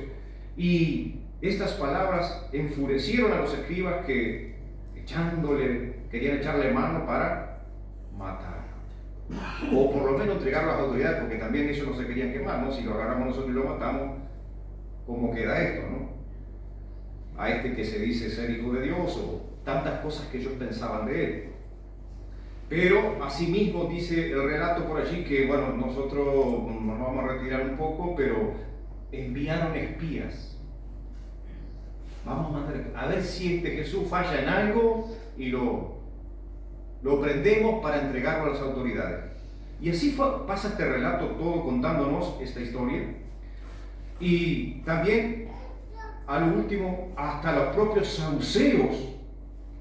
S1: Y estas palabras enfurecieron a los escribas, que querían echarle mano para matar, o por lo menos entregarlo a las autoridades, porque también ellos no se querían quemar, ¿no? Si lo agarramos nosotros y lo matamos, ¿cómo queda esto, no? A este que se dice ser hijo de Dios, o tantas cosas que ellos pensaban de él. Pero asimismo dice el relato por allí que, bueno, nosotros nos vamos a retirar un poco, pero enviaron espías. Vamos a mandar a ver si Jesús falla en algo y lo prendemos para entregarlo a las autoridades. Y así pasa este relato todo contándonos esta historia. Y también, a lo último, hasta los propios saduceos,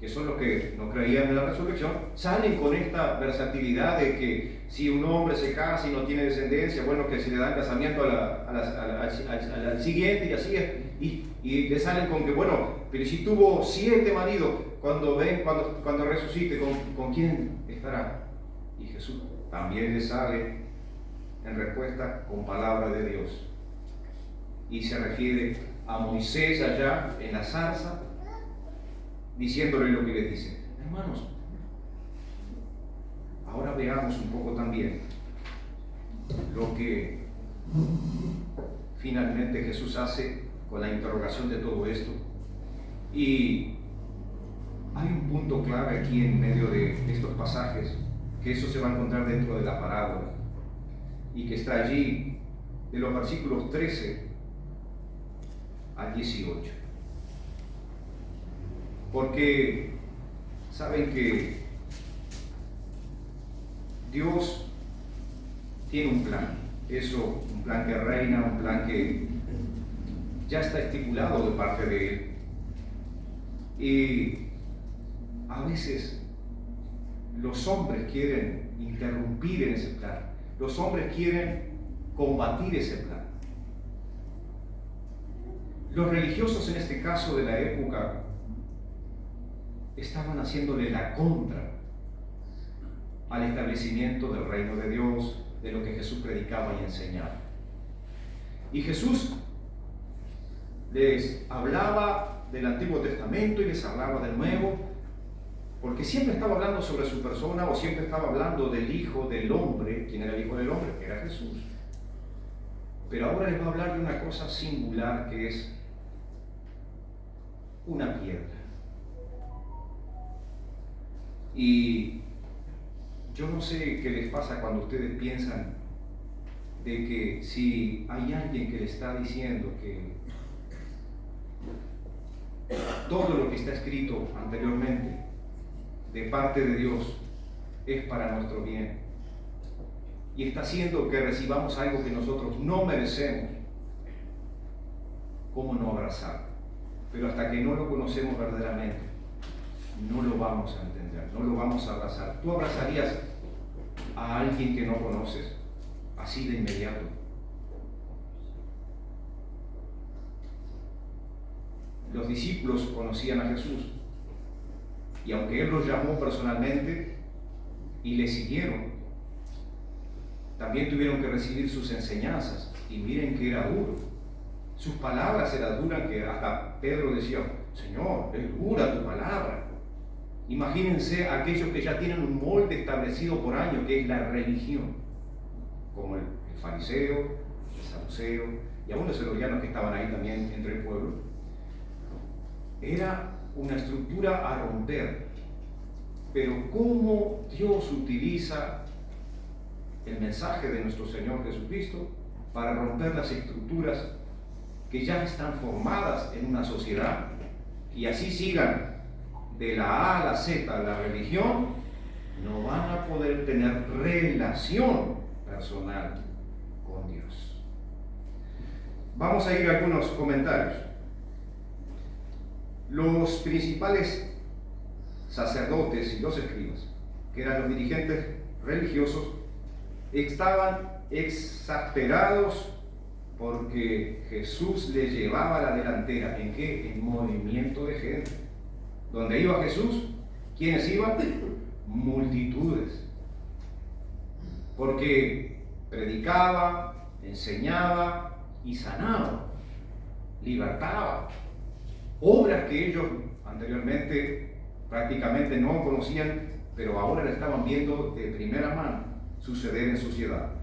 S1: que son los que no creían en la resurrección, salen con esta versatilidad de que si un hombre se casa y no tiene descendencia, bueno, que se le da casamiento al siguiente, y así es. Y le salen con que, bueno, pero si tuvo 7 maridos, cuando resucite, ¿con quién estará? Y Jesús también le sale en respuesta con palabra de Dios. Y se refiere a Moisés allá en la zarza, diciéndole lo que le dice. Hermanos, ahora veamos un poco también lo que finalmente Jesús hace con la interrogación de todo esto. Y hay un punto clave aquí en medio de estos pasajes, que eso se va a encontrar dentro de la parábola, y que está allí de los versículos 13 al 18. Porque saben que Dios tiene un plan, un plan que reina, un plan que ya está estipulado de parte de Él. Y a veces los hombres quieren interrumpir en ese plan, los hombres quieren combatir ese plan. Los religiosos en este caso de la época estaban haciéndole la contra al establecimiento del reino de Dios, de lo que Jesús predicaba y enseñaba. Y Jesús les hablaba del Antiguo Testamento y les hablaba del Nuevo, porque siempre estaba hablando sobre su persona o siempre estaba hablando del Hijo del Hombre. ¿Quién era el Hijo del Hombre? Era Jesús. Pero ahora les va a hablar de una cosa singular, que es una piedra. Y yo no sé qué les pasa cuando ustedes piensan de que si hay alguien que le está diciendo que todo lo que está escrito anteriormente de parte de Dios es para nuestro bien y está haciendo que recibamos algo que nosotros no merecemos, ¿cómo no abrazarlo? Pero hasta que no lo conocemos verdaderamente, no lo vamos a entender, no lo vamos a abrazar. ¿Tú abrazarías a alguien que no conoces así de inmediato? Los discípulos conocían a Jesús y aunque Él los llamó personalmente y le siguieron, también tuvieron que recibir sus enseñanzas, y miren que era duro. Sus palabras eran duras, que hasta Pedro decía: Señor, es dura tu palabra. Imagínense aquellos que ya tienen un molde establecido por años, que es la religión, como el fariseo, el saduceo y aún los herodianos que estaban ahí también entre el pueblo. Era una estructura a romper, pero cómo Dios utiliza el mensaje de nuestro Señor Jesucristo para romper las estructuras que ya están formadas en una sociedad, y así sigan de la A a la Z la religión, no van a poder tener relación personal con Dios. Vamos a ir a algunos comentarios. Los principales sacerdotes y los escribas, que eran los dirigentes religiosos, estaban exasperados porque Jesús les llevaba la delantera. ¿En qué? En movimiento de gente. Donde iba Jesús, ¿quiénes iban? Multitudes. Porque predicaba, enseñaba y sanaba, libertaba. Obras que ellos anteriormente prácticamente no conocían, pero ahora la estaban viendo de primera mano suceder en sociedad.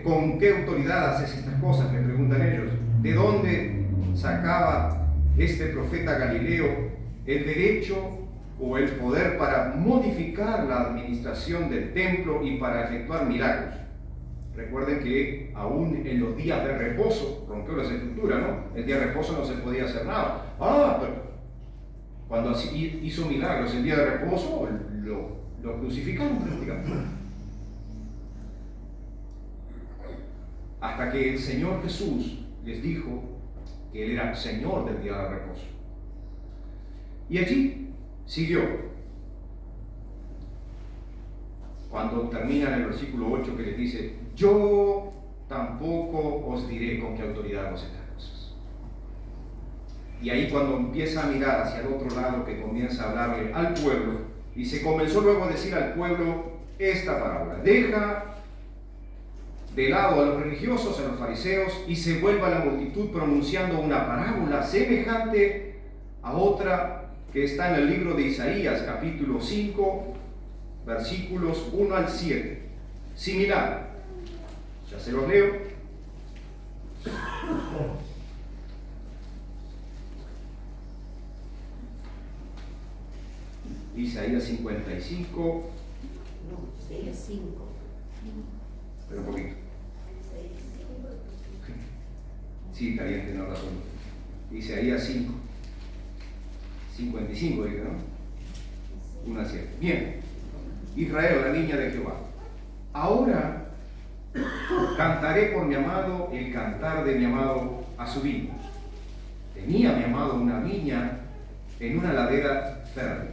S1: ¿Con qué autoridad haces estas cosas?, me preguntan ellos. ¿De dónde sacaba este profeta Galileo el derecho o el poder para modificar la administración del templo y para efectuar milagros? Recuerden que aún en los días de reposo rompió las estructuras, ¿no? El día de reposo no se podía hacer nada. Pero cuando hizo milagros el día de reposo, lo crucificaron prácticamente. Hasta que el Señor Jesús les dijo que Él era Señor del día de reposo. Y allí siguió. Cuando termina en el versículo 8, que les dice: yo tampoco os diré con qué autoridad hago estas cosas. Y ahí, cuando empieza a mirar hacia el otro lado, que comienza a hablarle al pueblo, y se comenzó luego a decir al pueblo esta parábola: deja de lado a los religiosos, a los fariseos, y se vuelve a la multitud pronunciando una parábola semejante a otra que está en el libro de Isaías, capítulo 5, versículos 1 al 7. Similar. Ya se los leo. Isaías 55.
S3: No, Isaías 5.
S1: Pero un poquito. Sí, está bien, tiene razón. Isaías 5. 55, dice, ¿no? 1 al 7. Bien. Israel, la niña de Jehová. Ahora cantaré por mi amado el cantar de mi amado a su viña. Tenía mi amado una viña en una ladera fértil.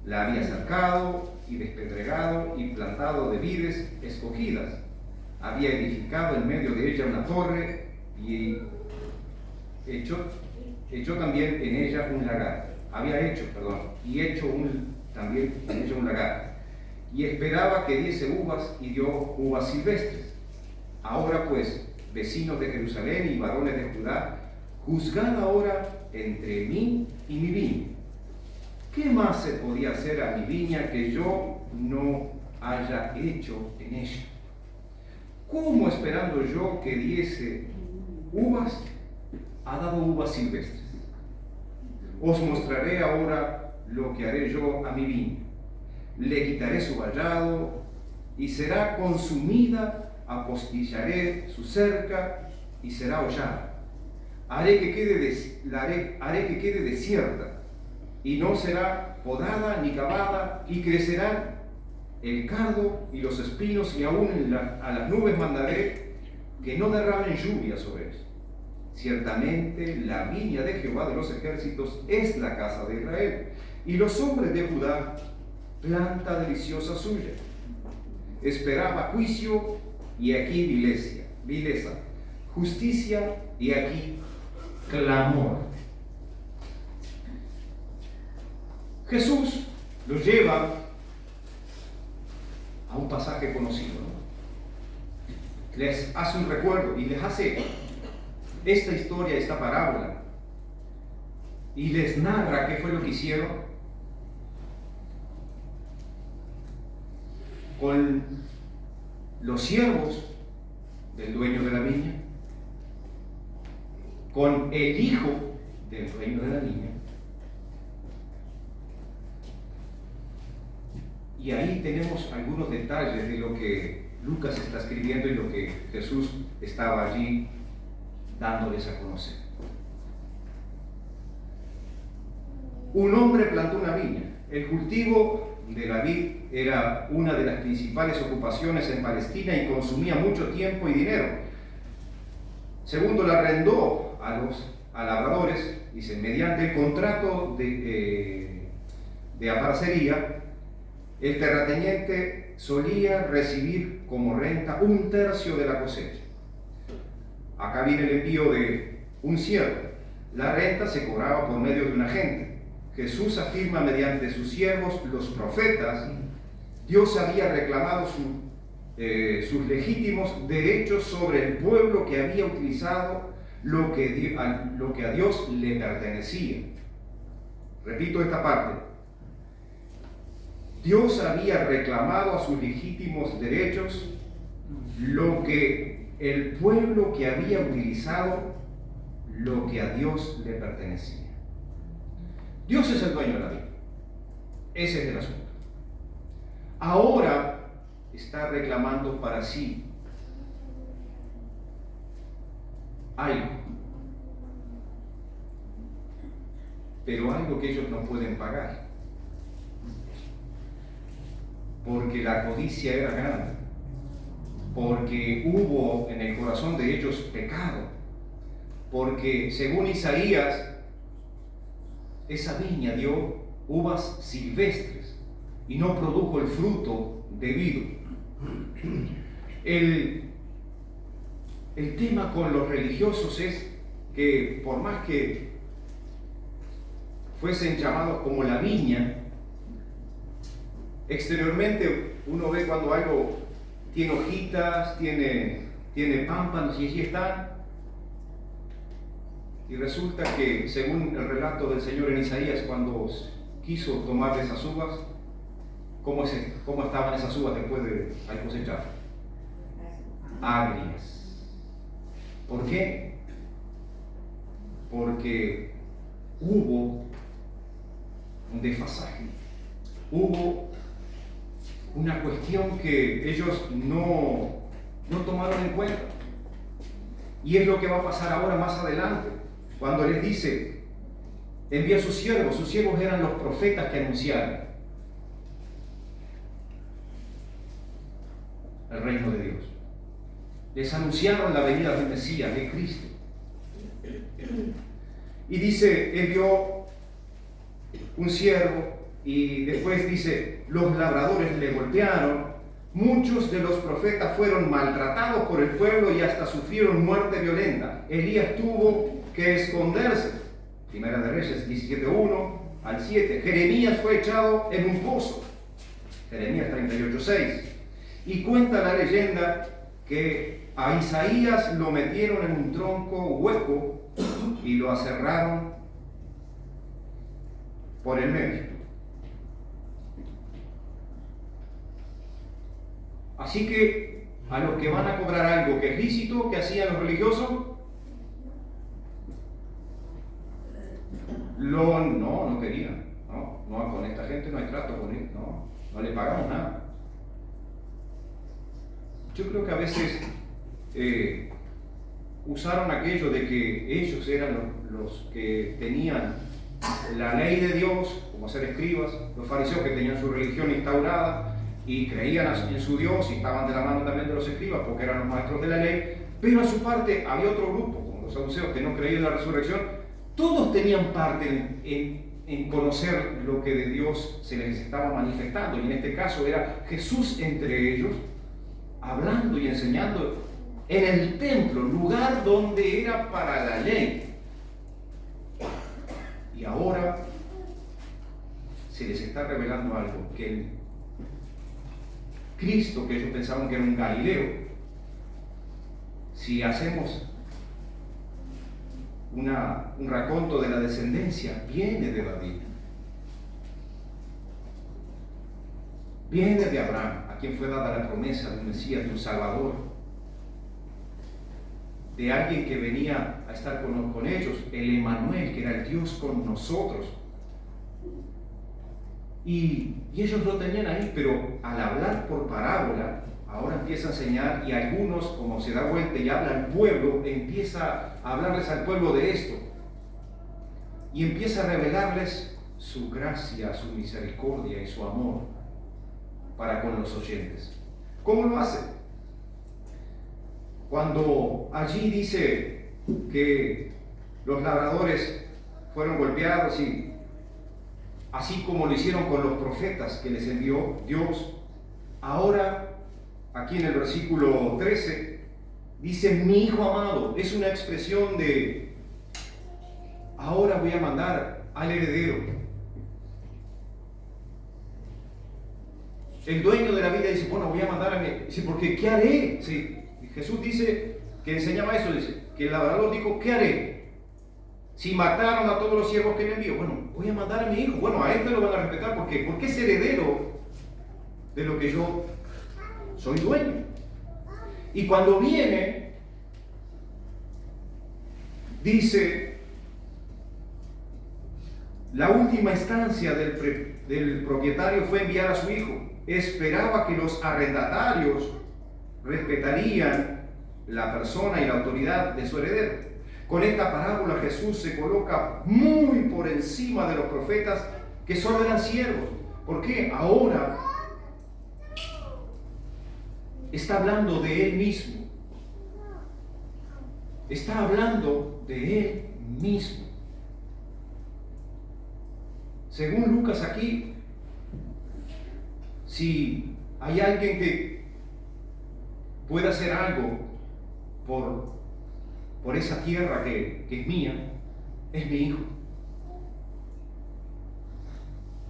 S1: La había cercado y despedregado y plantado de vides escogidas. Había edificado en medio de ella una torre y
S4: echó también en ella un lagar. Y echó también en ella un lagar. Y esperaba que diese uvas y dio uvas silvestres. Ahora pues, vecinos de Jerusalén y varones de Judá, juzgad ahora entre mí y mi viña. ¿Qué más se podía hacer a mi viña que yo no haya hecho en ella? ¿Cómo esperando yo que diese uvas, ha dado uvas silvestres? Os mostraré ahora lo que haré yo a mi viña. Le quitaré su vallado y será consumida, apostillaré su cerca y será hollada. Haré que quede desierta y no será podada ni cavada, y crecerán el cardo y los espinos, y aún a las nubes mandaré que no derramen lluvia sobre eso. Ciertamente la viña de Jehová de los ejércitos es la casa de Israel, y los hombres de Judá planta deliciosa suya. Esperaba juicio, y aquí vileza, justicia, y aquí clamor. Jesús los lleva a un pasaje conocido, ¿no? Les hace un recuerdo y les hace esta historia, esta parábola, y les narra qué fue lo que hicieron con los siervos del dueño de la viña, con el hijo del dueño de la viña. Y ahí tenemos algunos detalles de lo que Lucas está escribiendo y lo que Jesús estaba allí dándoles a conocer. Un hombre plantó una viña. El cultivo de la vid era una de las principales ocupaciones en Palestina y consumía mucho tiempo y dinero. Segundo, la arrendó a labradores, dice, mediante el contrato de aparcería. El terrateniente solía recibir como renta 1/3 de la cosecha. Acá viene el envío de un siervo. La renta se cobraba por medio de un agente. Jesús afirma mediante sus siervos, los profetas, Dios había reclamado sus legítimos derechos sobre el pueblo que había utilizado lo que a Dios le pertenecía. Repito esta parte. Dios había reclamado a sus legítimos derechos lo que el pueblo que había utilizado, lo que a Dios le pertenecía. Dios es el dueño de la vida. Ese es el asunto. Ahora está reclamando para sí algo, pero algo que ellos no pueden pagar, porque la codicia era grande, porque hubo en el corazón de ellos pecado, porque según Isaías, esa viña dio uvas silvestres y no produjo el fruto debido. El tema con los religiosos es que por más que fuesen llamados como la viña, exteriormente uno ve cuando algo tiene hojitas, tiene pámpanos y allí están. Y resulta que, según el relato del Señor en Isaías, cuando quiso tomar de esas uvas, ¿cómo estaban esas uvas después de cosechar? Agrias. ¿Por qué? Porque hubo un desfasaje. Hubo una cuestión que ellos no tomaron en cuenta. Y es lo que va a pasar ahora más adelante. Cuando les dice, envía a sus siervos eran los profetas que anunciaron el reino de Dios. Les anunciaron la venida del Mesías, de Cristo. Y dice, envió un siervo, y después dice, los labradores le golpearon, muchos de los profetas fueron maltratados por el pueblo y hasta sufrieron muerte violenta. Elías tuvo que esconderse. Primera de Reyes 17:1 al 7. Jeremías fue echado en un pozo. Jeremías 38:6. Y cuenta la leyenda que a Isaías lo metieron en un tronco hueco y lo aserraron por el medio. Así que a los que van a cobrar algo que es lícito, que hacían los religiosos, no querían. No, con esta gente no hay trato con él, no le pagamos nada. Yo creo que a veces usaron aquello de que ellos eran los que tenían la ley de Dios, como ser escribas, los fariseos que tenían su religión instaurada y creían en su Dios y estaban de la mano también de los escribas porque eran los maestros de la ley, pero a su parte había otro grupo, como los saduceos, que no creían en la resurrección. Todos tenían parte en conocer lo que de Dios se les estaba manifestando, y en este caso era Jesús entre ellos, hablando y enseñando en el templo, lugar donde era para la ley. Y ahora se les está revelando algo, que el Cristo, que ellos pensaban que era un Galileo, si hacemos un raconto de la descendencia, viene de David, viene de Abraham, a quien fue dada la promesa de un Mesías, de un Salvador, de alguien que venía a estar con ellos, el Emmanuel, que era el Dios con nosotros. Y ellos lo tenían ahí, pero al hablar por parábola, ahora empieza a enseñar, y algunos, como se da vuelta y habla al pueblo, empieza a hablarles al pueblo de esto, y empieza a revelarles su gracia, su misericordia y su amor para con los oyentes. ¿Cómo lo hace? Cuando allí dice que los labradores fueron golpeados, y así como lo hicieron con los profetas que les envió Dios, ahora aquí en el versículo 13 dice: mi hijo amado. Es una expresión de ahora voy a mandar al heredero. El dueño de la vida dice: bueno, voy a mandar a mi... Dice, porque ¿qué haré? Sí. Jesús dice, que enseñaba eso, dice, que el labrador dijo: ¿qué haré? Si mataron a todos los siervos que le envío, bueno, voy a mandar a mi hijo. Bueno, a este lo van a respetar. ¿Por qué? Porque es heredero de lo que yo soy dueño. Y cuando viene, dice, la última instancia del propietario fue enviar a su hijo. Esperaba que los arrendatarios respetarían la persona y la autoridad de su heredero. Con esta parábola Jesús se coloca muy por encima de los profetas, que solo eran siervos. ¿Por qué? Ahora está hablando de Él mismo. Está hablando de Él mismo. Según Lucas aquí, si hay alguien que pueda hacer algo por esa tierra que es mía, es mi hijo.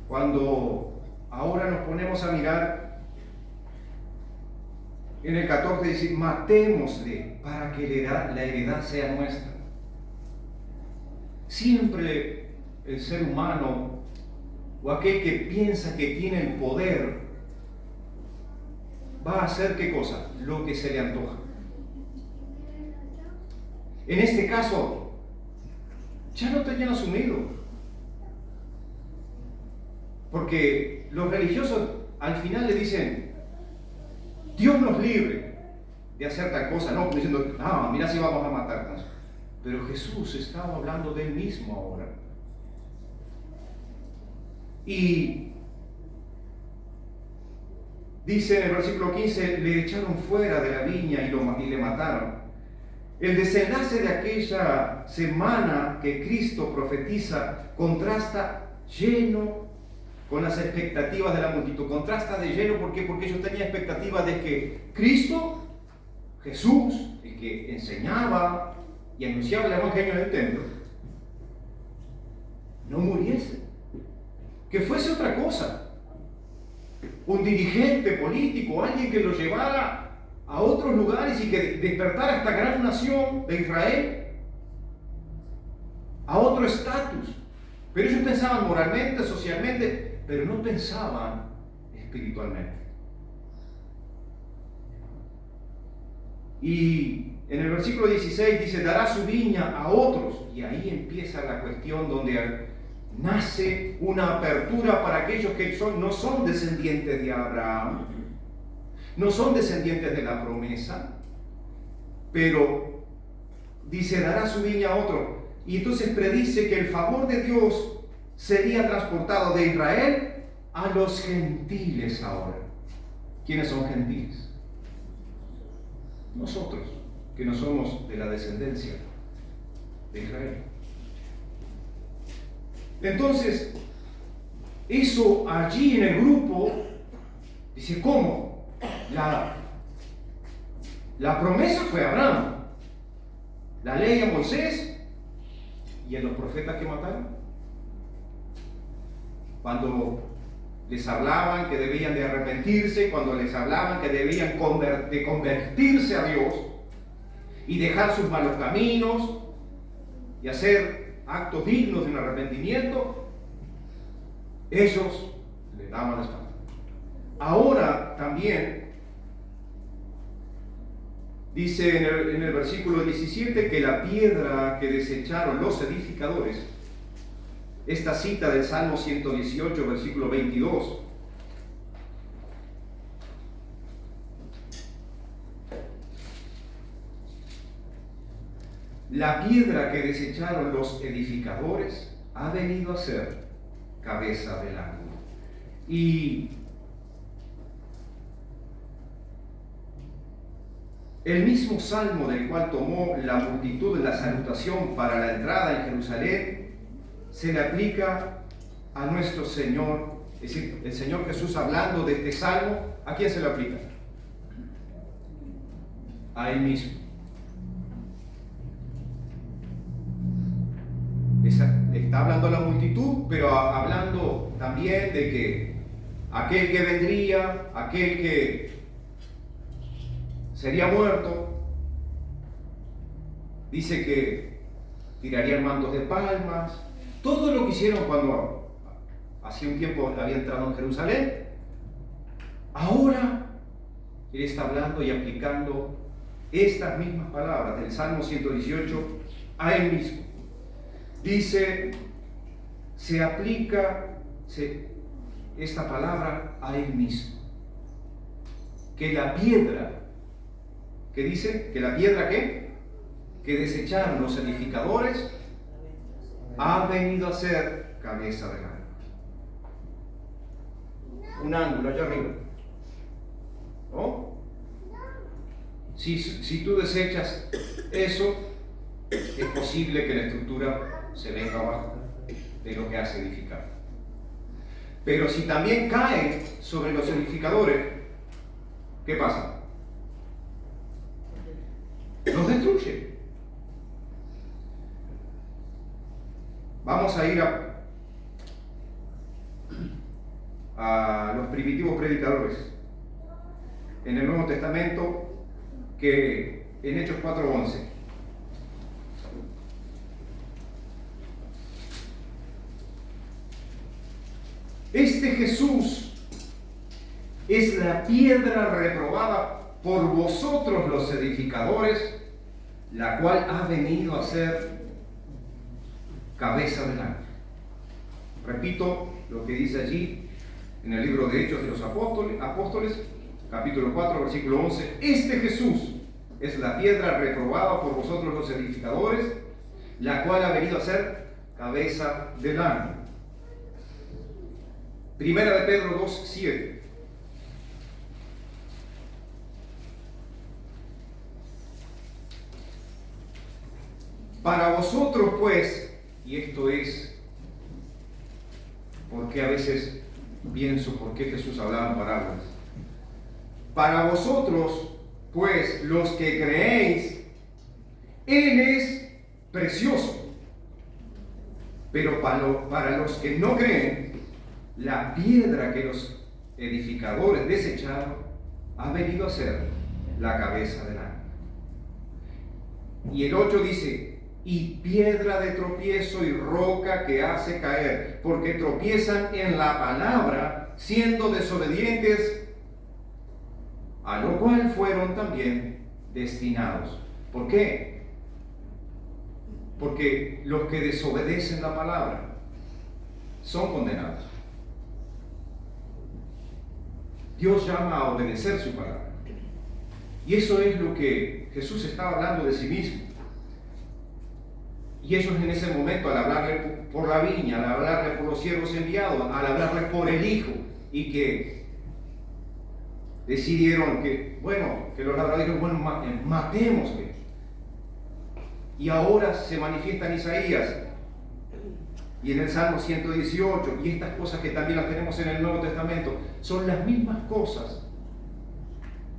S4: Cuando ahora nos ponemos a mirar en el 14, dice: matémosle para que la heredad sea nuestra. Siempre el ser humano, o aquel que piensa que tiene el poder, va a hacer ¿qué cosa? Lo que se le antoja. En este caso, ya no tenían asumido, porque los religiosos al final le dicen: Dios nos libre de hacer tal cosa, no diciendo: ah, mira si vamos a matarnos. Pero Jesús estaba hablando de Él mismo ahora. Y dice en el versículo 15: le echaron fuera de la viña y le mataron. El desenlace de aquella semana que Cristo profetiza contrasta lleno con las expectativas de la multitud. Contrasta de lleno, ¿por qué? Porque ellos tenían expectativas de que Cristo, Jesús, el que enseñaba
S1: y anunciaba el evangelio en el templo, no muriese, que fuese otra cosa, un dirigente político, alguien que lo llevara a otros lugares y que despertara esta gran nación de Israel a otro estatus. Pero ellos pensaban moralmente, socialmente, pero no pensaban espiritualmente. Y en el versículo 16 dice, dará su viña a otros. Y ahí empieza la cuestión donde nace una apertura para aquellos que no son descendientes de Abraham, no son descendientes de la promesa, pero dice, dará su viña a otro. Y entonces predice que el favor de Dios sería transportado de Israel a los gentiles ahora. ¿Quiénes son gentiles? Nosotros, que no somos de la descendencia de Israel. Entonces, eso allí en el grupo, dice, ¿cómo? La promesa fue a Abraham, la ley a Moisés y a los profetas que mataron. Cuando les hablaban que debían de arrepentirse, cuando les hablaban que debían de convertirse a Dios y dejar sus malos caminos y hacer actos dignos de un arrepentimiento, ellos le daban la espalda. Ahora también dice en el versículo 17 que la piedra que desecharon los edificadores, esta cita del Salmo 118, versículo 22, la piedra que desecharon los edificadores ha venido a ser cabeza del ángulo. Y el mismo salmo del cual tomó la multitud de la salutación para la entrada en Jerusalén se le aplica a nuestro Señor, es decir, el Señor Jesús hablando de este salmo, ¿a quién se le aplica? A Él mismo. Está hablando a la multitud, pero hablando también de que aquel que vendría, aquel que sería muerto, dice que tirarían mantos de palmas, todo lo que hicieron cuando hacía un tiempo había entrado en Jerusalén. Ahora Él está hablando y aplicando estas mismas palabras del Salmo 118 a Él mismo. Dice, se aplica esta palabra a Él mismo. Que la piedra, ¿qué dice? Que la piedra ¿qué? Que desecharon los edificadores ha venido a ser cabeza del ángulo. Un ángulo allá arriba, ¿no? Si tú desechas eso, es posible que la estructura se venga abajo de lo que has edificado. Pero si también cae sobre los edificadores, ¿qué pasa? Los destruye. Vamos a ir a los primitivos predicadores en el Nuevo Testamento, que en Hechos 4:11. Este Jesús es la piedra reprobada por vosotros los edificadores, la cual ha venido a ser cabeza del ángulo. Repito lo que dice allí en el libro de Hechos de los Apóstoles, capítulo 4, versículo 11. Este Jesús es la piedra reprobada por vosotros los edificadores, la cual ha venido a ser cabeza del ángulo. Primera de Pedro 2:7. Para vosotros pues, y esto es porque a veces pienso por qué Jesús hablaba en parábolas. Para vosotros pues, los que creéis, Él es
S4: precioso. Pero para los que no creen, la piedra que los edificadores desecharon ha venido a ser la cabeza del ángulo. Y el 8 dice, y piedra de tropiezo y roca que hace caer, porque tropiezan en la palabra, siendo desobedientes, a lo cual fueron también destinados. ¿Por qué? Porque los que desobedecen la palabra son condenados. Dios llama a obedecer su palabra. Y eso es lo que Jesús estaba hablando de sí mismo. Y ellos en ese momento, al hablarle por la viña, al hablarle por los siervos enviados, al hablarle por el Hijo, y que decidieron que, bueno, que los ladrones, bueno, matémosle. Y ahora se manifiesta en Isaías y en el Salmo 118, y estas cosas que también las tenemos en el Nuevo Testamento, son las mismas cosas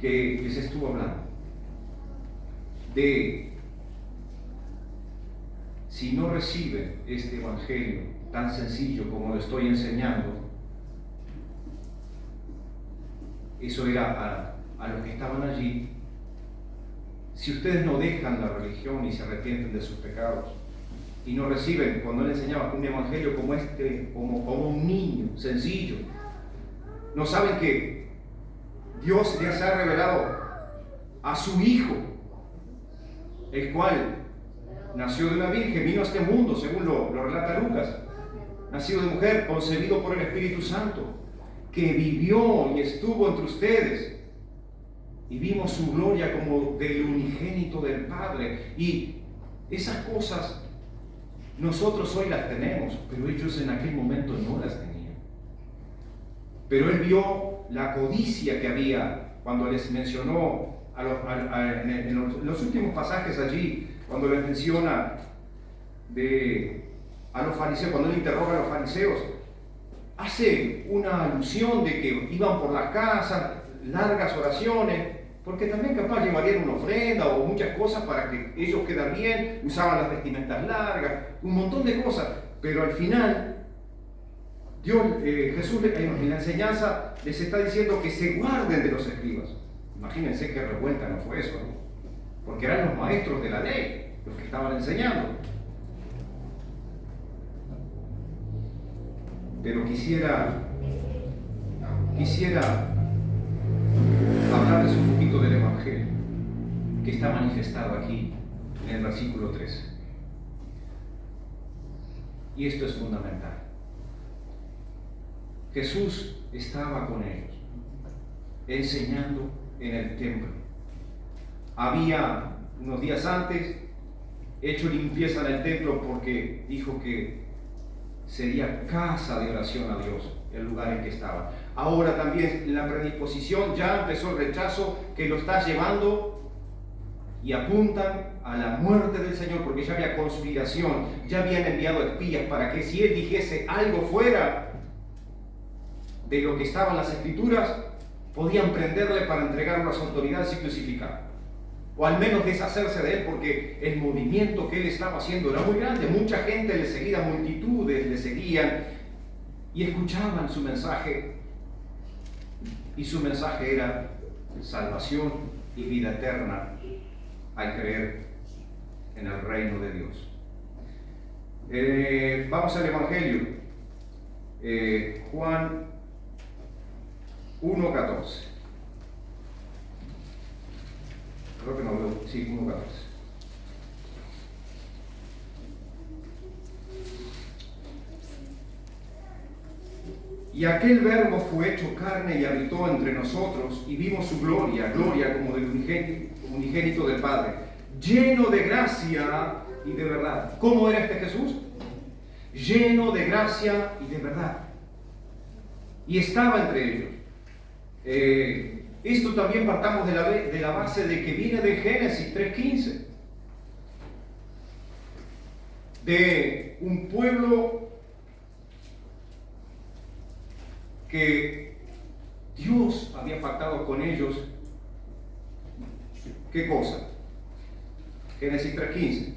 S4: que se estuvo hablando. De si no reciben este evangelio tan sencillo como lo estoy enseñando, eso era a los que estaban allí. Si ustedes no dejan la religión y se arrepienten de sus pecados y no reciben, cuando él enseñaba un evangelio como este, como un niño sencillo, no saben que Dios les ha revelado a su Hijo, el cual nació de una virgen, vino a este mundo, según lo relata Lucas, nacido de mujer, concebido por el Espíritu Santo, que vivió y estuvo entre ustedes, y vimos su gloria como del unigénito del Padre. Y esas cosas nosotros hoy las tenemos, pero ellos en aquel momento no las tenían. Pero él vio la codicia que había cuando les mencionó en los últimos pasajes allí, cuando les menciona a los fariseos, cuando él interroga a los fariseos, hace una alusión de que iban por las casas, largas oraciones, porque también capaz llevarían una ofrenda o muchas cosas para que ellos quedaran bien, usaban las vestimentas largas, un montón de cosas, pero al final Jesús en la enseñanza les está diciendo que se guarden de los escribas. Imagínense qué revuelta no fue eso, ¿no? Porque eran los maestros de la ley los que estaban enseñando. Pero quisiera hablarles un poquito del Evangelio que está manifestado aquí en el versículo 13. Y esto es fundamental. Jesús estaba con ellos, enseñando en el templo. Había unos días antes hecho limpieza en el templo porque dijo que sería casa de oración a Dios el lugar en que estaba. Ahora también en la predisposición ya empezó el rechazo que lo está llevando y apuntan a la muerte del Señor, porque ya había conspiración, ya habían enviado espías para que si él dijese algo fuera de lo que estaban las escrituras, podían prenderle para entregarlo a las autoridades y crucificarlo, o al menos deshacerse de él, porque el movimiento que él estaba haciendo era muy grande, mucha gente le seguía, multitudes le seguían y escuchaban su mensaje, y su mensaje era salvación y vida eterna al creer en el reino de Dios. Vamos al Evangelio, Juan 1:14. Creo que no veo, sí, 1:14. Y aquel verbo fue hecho carne y habitó entre nosotros, y vimos su gloria, gloria como del unigénito del Padre, lleno de gracia y de verdad. ¿Cómo era este Jesús? Lleno de gracia y de verdad. Y estaba entre ellos. Esto también partamos de la base de que viene de Génesis 3:15. De un pueblo que Dios había pactado con ellos. ¿Qué cosa? Génesis 3:15.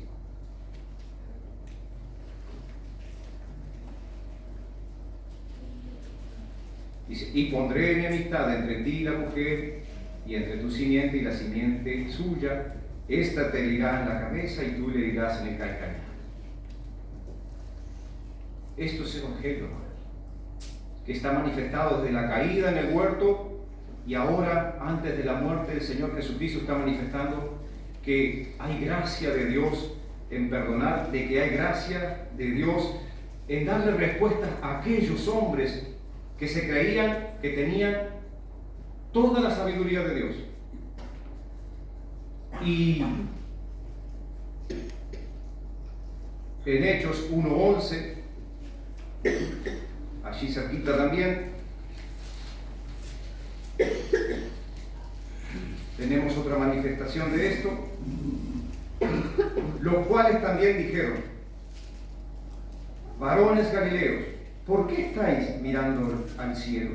S4: Dice, y pondré enemistad entre ti y la mujer, y entre tu simiente y la simiente suya. Esta te herirá en la cabeza y tú le herirás en el calcañar. Esto es evangelio, que está manifestado desde la caída en el huerto, y ahora, antes de la muerte del Señor Jesucristo, está manifestando que hay gracia de Dios en perdonar, de que hay gracia de Dios en darle respuestas a aquellos hombres que se creían que tenían toda la sabiduría de Dios. Y en Hechos 1:11, allí cerquita también, tenemos otra manifestación de esto. Los cuales también dijeron: varones galileos, ¿por qué estáis mirando al cielo?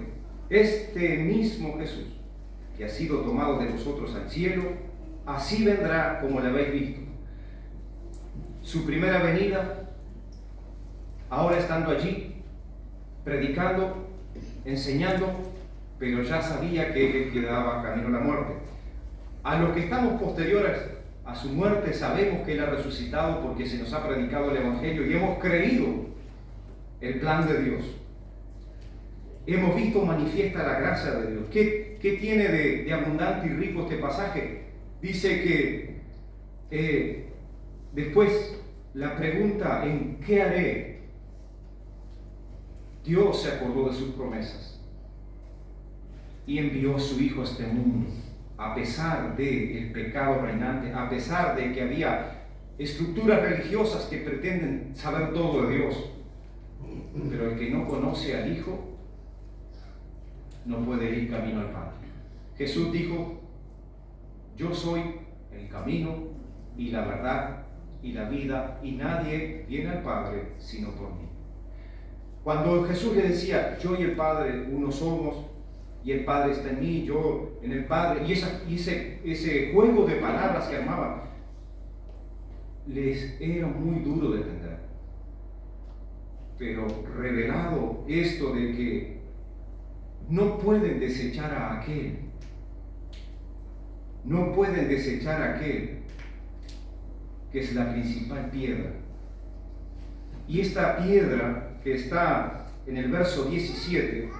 S4: Este mismo Jesús, que ha sido tomado de vosotros al cielo, así vendrá como le habéis visto. Su primera venida, ahora estando allí, predicando, enseñando, pero ya sabía que él quedaba camino a la muerte. A los que estamos posteriores a su muerte, sabemos que él ha resucitado porque se nos ha predicado el Evangelio y hemos creído el plan de Dios. Hemos visto manifiesta la gracia de Dios. ¿Qué tiene de abundante y rico este pasaje? Dice que después la pregunta en ¿qué haré? Dios se acordó de sus promesas y envió a su Hijo a este mundo, a pesar del pecado reinante, a pesar de que había estructuras religiosas que pretenden saber todo de Dios. Pero el que no conoce al Hijo no puede ir camino al Padre. Jesús dijo: yo soy el camino y la verdad y la vida, y nadie viene al Padre sino por mí. Cuando Jesús le decía: yo y el Padre uno somos, y el Padre está en mí, yo en el Padre, y ese juego de palabras que armaba, les era muy duro de entender. Pero revelado esto de que no pueden desechar a aquel, no pueden desechar a aquel que es la principal piedra. Y esta piedra que está en el verso 17,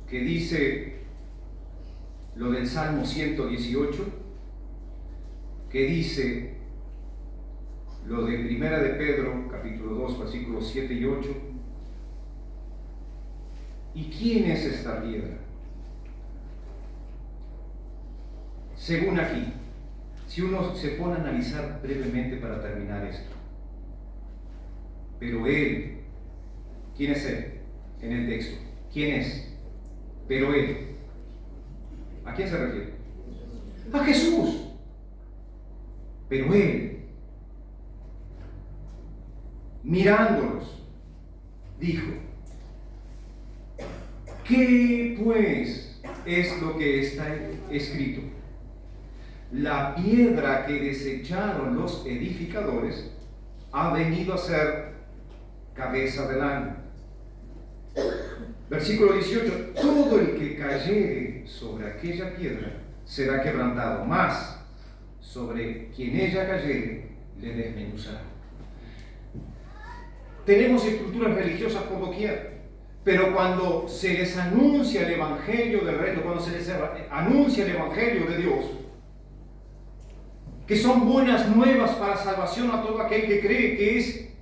S4: que dice lo del Salmo 118, que dice lo de Primera de Pedro, capítulo 2, versículos 7 y 8. ¿Y quién es esta piedra? Según aquí, si uno se pone a analizar brevemente para terminar esto, pero él, ¿quién es él en el texto? ¿Quién es? Pero él, ¿a quién se refiere? A Jesús. Pero él, mirándolos, dijo: ¿qué pues es lo que está escrito? La piedra que desecharon los edificadores ha venido a ser cabeza del ángulo. Versículo 18: todo el que cayere sobre aquella piedra será quebrantado, mas sobre quien ella cayere le desmenuzará. Tenemos estructuras religiosas por doquier, pero cuando se les anuncia el Evangelio del Reino, cuando se les anuncia el Evangelio de Dios, que son buenas nuevas para salvación a todo aquel que cree, que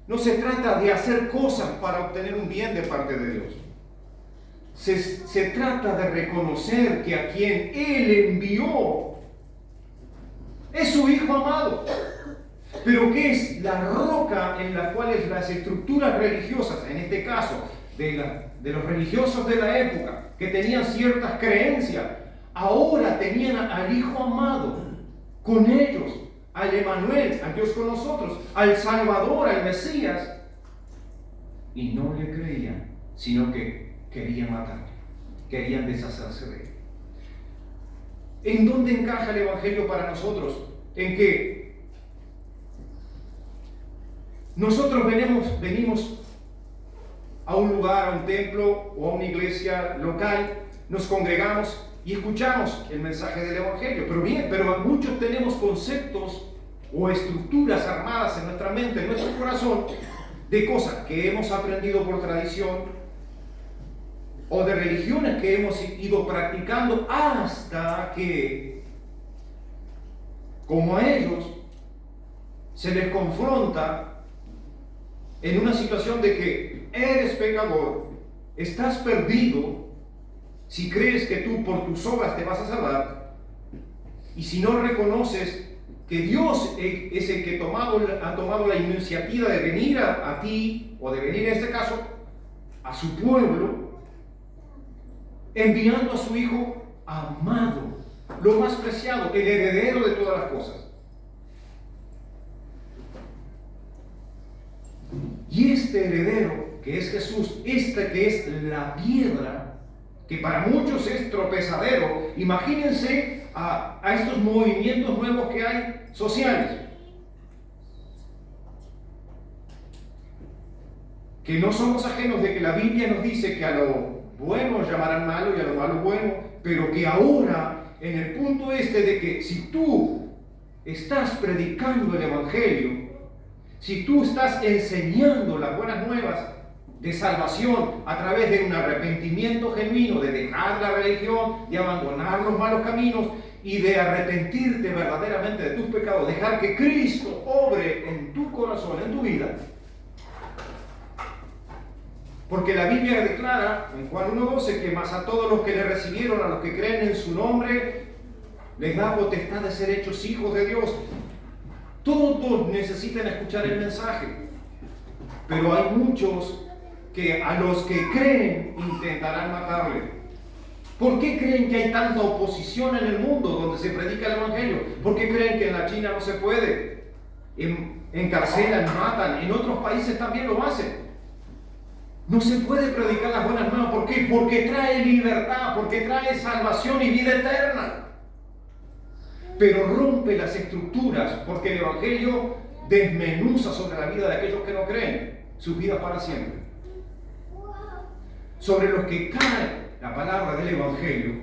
S4: no se trata de hacer cosas para obtener un bien de parte de Dios. Se trata de reconocer que a quien Él envió es su Hijo amado, pero que es la roca en la cual las estructuras religiosas, en este caso de los religiosos de la época, que tenían ciertas creencias, ahora tenían al Hijo amado con ellos, al Emanuel, a Dios con nosotros, al Salvador, al Mesías, y no le creían, sino que querían matarle, querían deshacerse de él. ¿En dónde encaja el Evangelio para nosotros?
S1: en que nosotros venimos a un lugar, a un templo o a una iglesia local, nos congregamos y escuchamos el mensaje del Evangelio. Pero muchos tenemos conceptos o estructuras armadas en nuestra mente, en nuestro corazón, de cosas que hemos aprendido por tradición o de religiones que hemos ido practicando hasta que, como a ellos, se les confronta en una situación de que eres pecador, estás perdido, si crees que tú por tus obras te vas a salvar, y si no reconoces que Dios es el que ha tomado la iniciativa de venir a ti, o de venir en este caso a su pueblo, enviando a su Hijo amado, lo más preciado, el heredero de todas las cosas. Y este heredero, que es Jesús, que es la piedra, que para muchos es tropezadero, imagínense a estos movimientos nuevos que hay sociales, que no somos ajenos de que la Biblia nos dice que a lo bueno llamarán malo y a lo malo bueno, pero que ahora, en el punto de que si tú estás predicando el Evangelio, si tú estás enseñando las buenas nuevas de salvación a través de un arrepentimiento genuino, de dejar la religión, de abandonar los malos caminos y de arrepentirte verdaderamente de tus pecados, dejar que Cristo obre en tu corazón, en tu vida. Porque la Biblia declara en Juan 1:12 que más a todos los que le recibieron, a los que creen en su nombre, les da potestad de ser hechos hijos de Dios. Todos necesitan escuchar el mensaje, pero hay muchos que a los que creen intentarán matarle. ¿Por qué creen que hay tanta oposición en el mundo donde se predica el Evangelio? ¿Por qué creen que en la China no se puede? Encarcelan, matan, en otros países también lo hacen. No se puede predicar las buenas nuevas. ¿Por qué? Porque trae libertad, porque trae salvación y vida eterna. Pero rompe las estructuras, porque el Evangelio desmenuza sobre la vida de aquellos que no creen, sus vidas para siempre. Sobre los que cae la palabra del Evangelio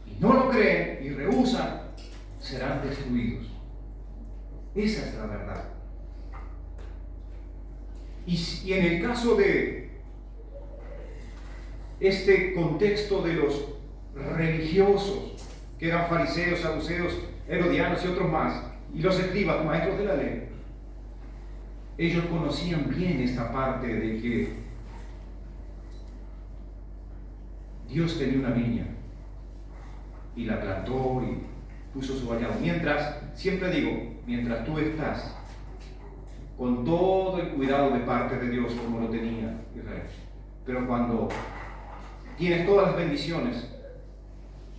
S1: y no lo creen y rehúsan, serán destruidos. Esa es la verdad. Y en el caso de este contexto de los religiosos, que eran fariseos, saduceos, herodianos y otros más, y los escribas, maestros de la ley, ellos conocían bien esta parte de que Dios tenía una viña y la plantó y puso su vallado. Siempre digo, mientras tú estás con todo el cuidado de parte de Dios como lo tenía Israel, pero cuando tienes todas las bendiciones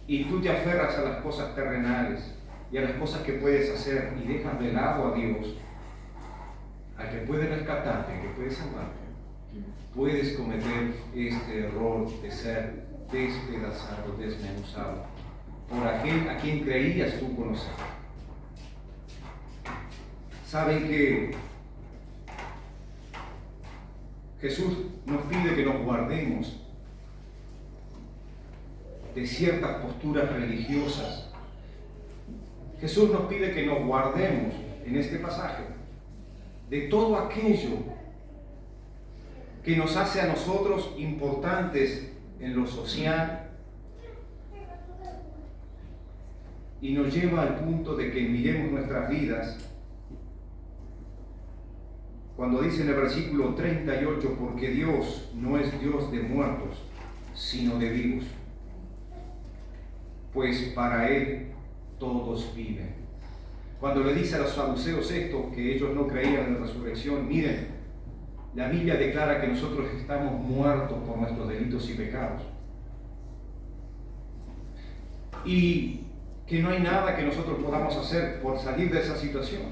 S1: y tú te aferras a las cosas terrenales y a las cosas que puedes hacer y dejas de lado a Dios, al que puede rescatarte, al que puede salvarte, puedes cometer este error de ser despedazado, desmenuzado por aquel a quien creías tú conocer. Saben que Jesús nos pide que nos guardemos de ciertas posturas religiosas. Jesús nos pide que nos guardemos en este pasaje de todo aquello que nos hace a nosotros importantes en lo social y nos lleva al punto de que miremos nuestras vidas. Cuando dice en el versículo 38, porque Dios no es Dios de muertos, sino de vivos, pues para Él todos viven. Cuando le dice a los saduceos esto, que ellos no creían en la resurrección, miren, la Biblia declara que nosotros estamos muertos por nuestros delitos y pecados. Y que no hay nada que nosotros podamos hacer por salir de esa situación.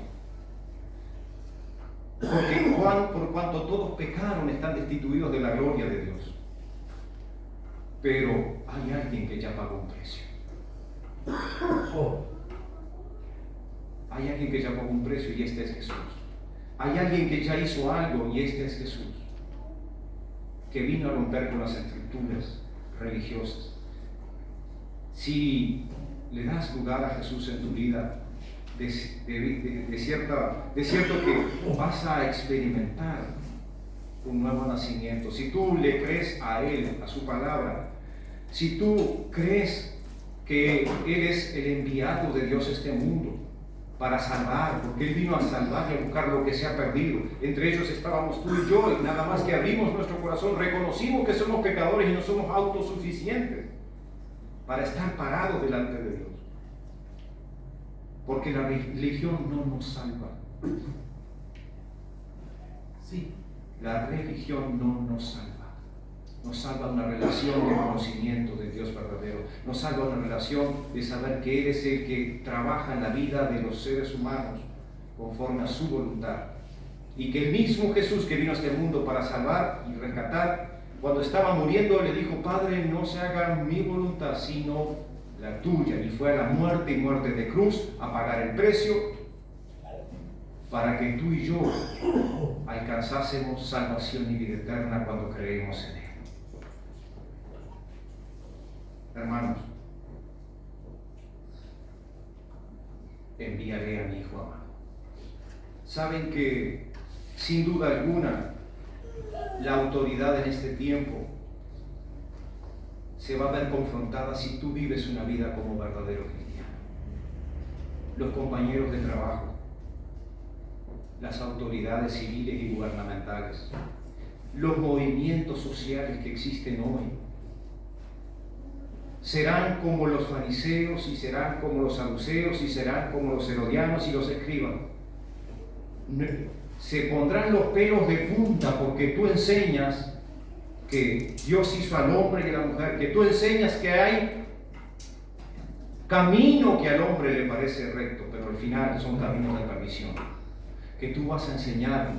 S1: Porque por cuanto todos pecaron, están destituidos de la gloria de Dios. Pero hay alguien que ya pagó un precio.
S4: Hay alguien que ya pagó un precio y este es Jesús. Hay alguien que ya hizo algo y este es Jesús, que vino a romper con las estructuras religiosas. Si le das lugar a Jesús en tu vida, de cierto que vas a experimentar un nuevo nacimiento. Si tú le crees a Él, a su palabra, si tú crees que Él es el enviado de Dios a este mundo para salvar, porque Él vino a salvar y a buscar lo que se ha perdido. Entre ellos estábamos tú y yo, y nada más que abrimos nuestro corazón, reconocimos que somos pecadores y no somos autosuficientes para estar parados delante de Dios. Porque la religión no nos salva. Sí, la religión no nos salva. Nos salva una relación de conocimiento de Dios verdadero. Nos salva una relación de saber que Él es el que trabaja en la vida de los seres humanos conforme a su voluntad. Y que el mismo Jesús que vino a este mundo para salvar y rescatar, cuando estaba muriendo le dijo: Padre, no se haga mi voluntad sino la tuya. Y fue a la muerte y muerte de cruz a pagar el precio para que tú y yo alcanzásemos salvación y vida eterna cuando creemos en Él. Hermanos, enviaré a mi Hijo amado. Saben que, sin duda alguna, la autoridad en este tiempo se va a ver confrontada si tú vives una vida como verdadero cristiano. Los compañeros de trabajo, las autoridades civiles y gubernamentales, los movimientos sociales que existen hoy, serán como los fariseos, y serán como los saduceos, y serán como los herodianos y los escribas. Se pondrán los pelos de punta porque tú enseñas que Dios hizo al hombre y a la mujer, que tú enseñas que hay camino que al hombre le parece recto, pero al final son caminos de perdición. Que tú vas a enseñar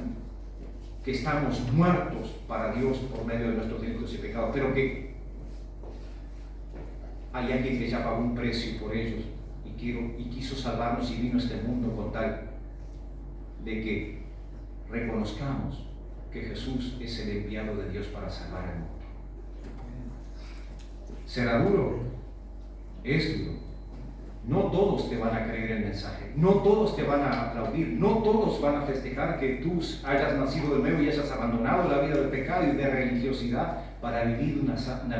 S4: que estamos muertos para Dios por medio de nuestros delitos y pecados, pero que hay alguien que ya pagó un precio por ellos y quiso salvarnos y vino a este mundo con tal de que reconozcamos que Jesús es el enviado de Dios para salvar al mundo. ¿Será duro? Es duro. No todos te van a creer el mensaje, no todos te van a aplaudir, no todos van a festejar que tú hayas nacido de nuevo y hayas abandonado la vida de pecado y de religiosidad para vivir una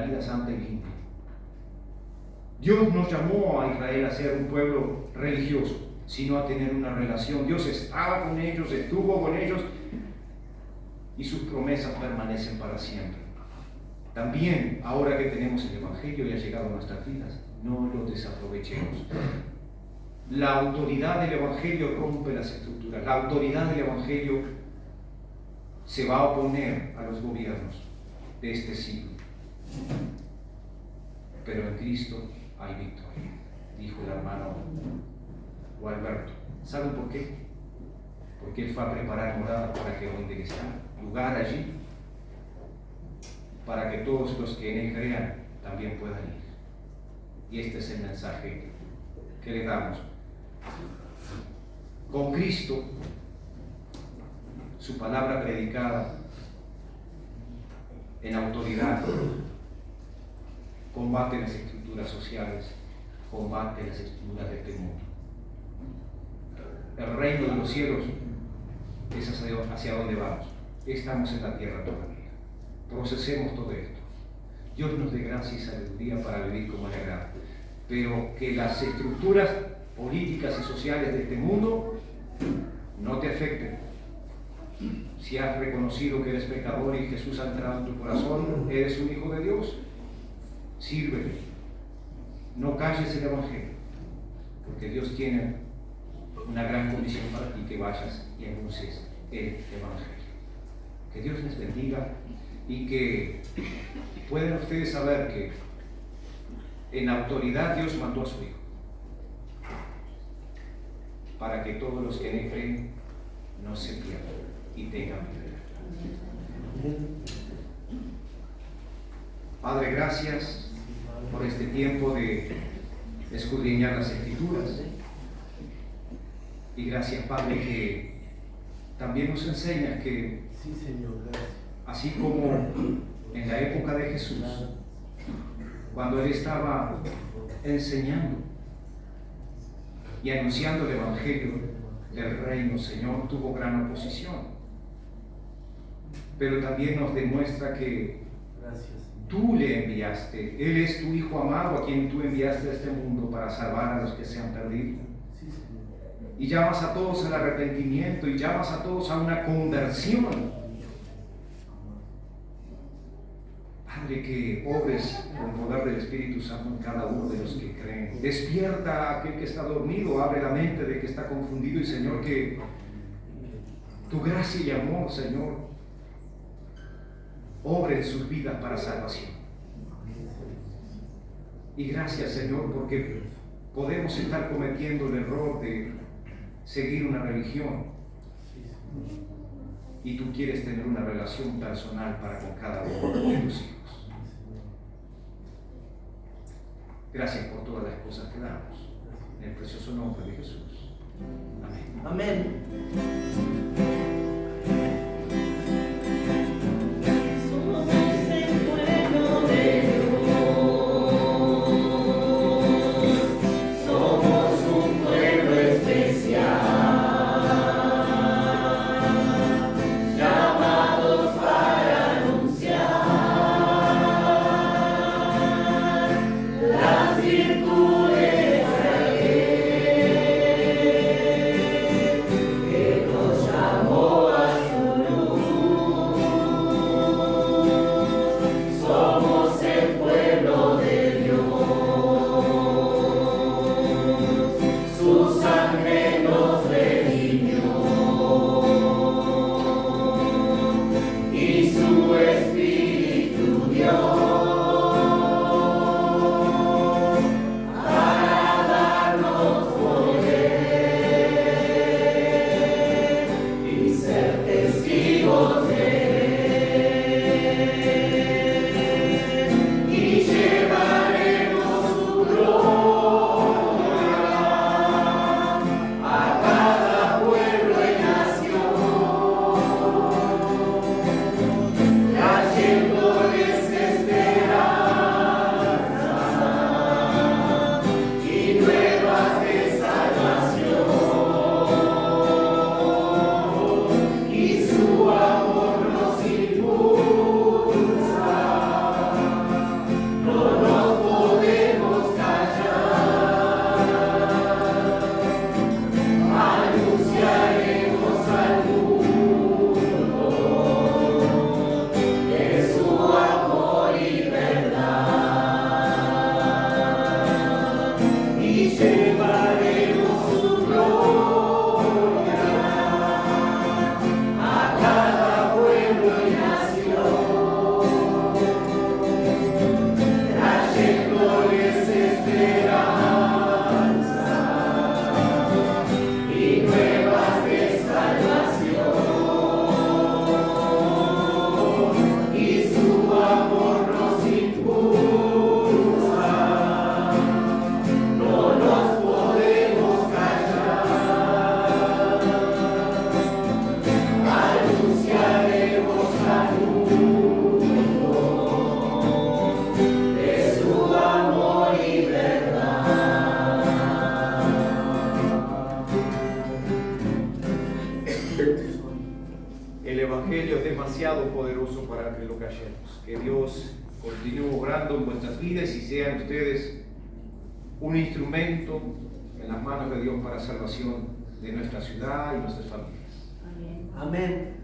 S4: vida santa y limpia. Dios nos llamó a Israel a ser un pueblo religioso, sino a tener una relación. Dios estaba con ellos, estuvo con ellos, y sus promesas permanecen para siempre. También, ahora que tenemos el Evangelio y ha llegado a nuestras vidas, no lo desaprovechemos. La autoridad del Evangelio rompe las estructuras. La autoridad del Evangelio se va a oponer a los gobiernos de este siglo. Pero en Cristo hay victoria, dijo el hermano Gualberto. ¿Saben por qué? Porque Él fue a preparar morada para que donde Él está, lugar allí, para que todos los que en Él crean también puedan ir. Y este es el mensaje que le damos. Con Cristo, su palabra predicada en autoridad, combate las estructuras sociales, combate las estructuras de este mundo. El reino de los cielos es hacia donde vamos. Estamos en la tierra todavía. Procesemos todo esto. Dios nos dé gracia y sabiduría para vivir como le agrada. Pero que las estructuras políticas y sociales de este mundo no te afecten. Si has reconocido que eres pecador y Jesús ha entrado en tu corazón, eres un hijo de Dios, sírvele. No calles el Evangelio, porque Dios tiene una gran comisión para ti, que vayas y anuncies el Evangelio. Que Dios les bendiga y que puedan ustedes saber que en autoridad Dios mandó a su Hijo para que todos los que en Él creen no se pierdan y tengan vida. Padre, gracias por este tiempo de escudriñar las Escrituras. Y gracias, Padre, que también nos enseñas que,
S5: Sí, Señor, gracias.
S4: así como en la época de Jesús, cuando Él estaba enseñando y anunciando el Evangelio del Reino, Señor, tuvo gran oposición. Pero también nos demuestra que
S5: Gracias, Señor.
S4: tú le enviaste. Él es tu Hijo amado a quien tú enviaste a este mundo para salvar a los que se han perdido.
S5: Sí, Señor.
S4: Y llamas a todos al arrepentimiento y llamas a todos a una conversión. Padre, que obres con poder del Espíritu Santo en cada uno de los que creen. Despierta a aquel que está dormido, abre la mente de que está confundido y, Señor, que tu gracia y amor, Señor, obre en sus vidas para salvación. Y gracias, Señor, porque podemos estar cometiendo el error de seguir una religión y tú quieres tener una relación personal para con cada uno de tus hijos. Gracias por todas las cosas que damos. En el precioso nombre de Jesús. Amén.
S5: Amén.
S1: El Evangelio es demasiado poderoso para que lo callemos. Que Dios continúe obrando en vuestras vidas y sean ustedes un instrumento en las manos de Dios para salvación de nuestra ciudad y nuestras familias.
S5: Amén.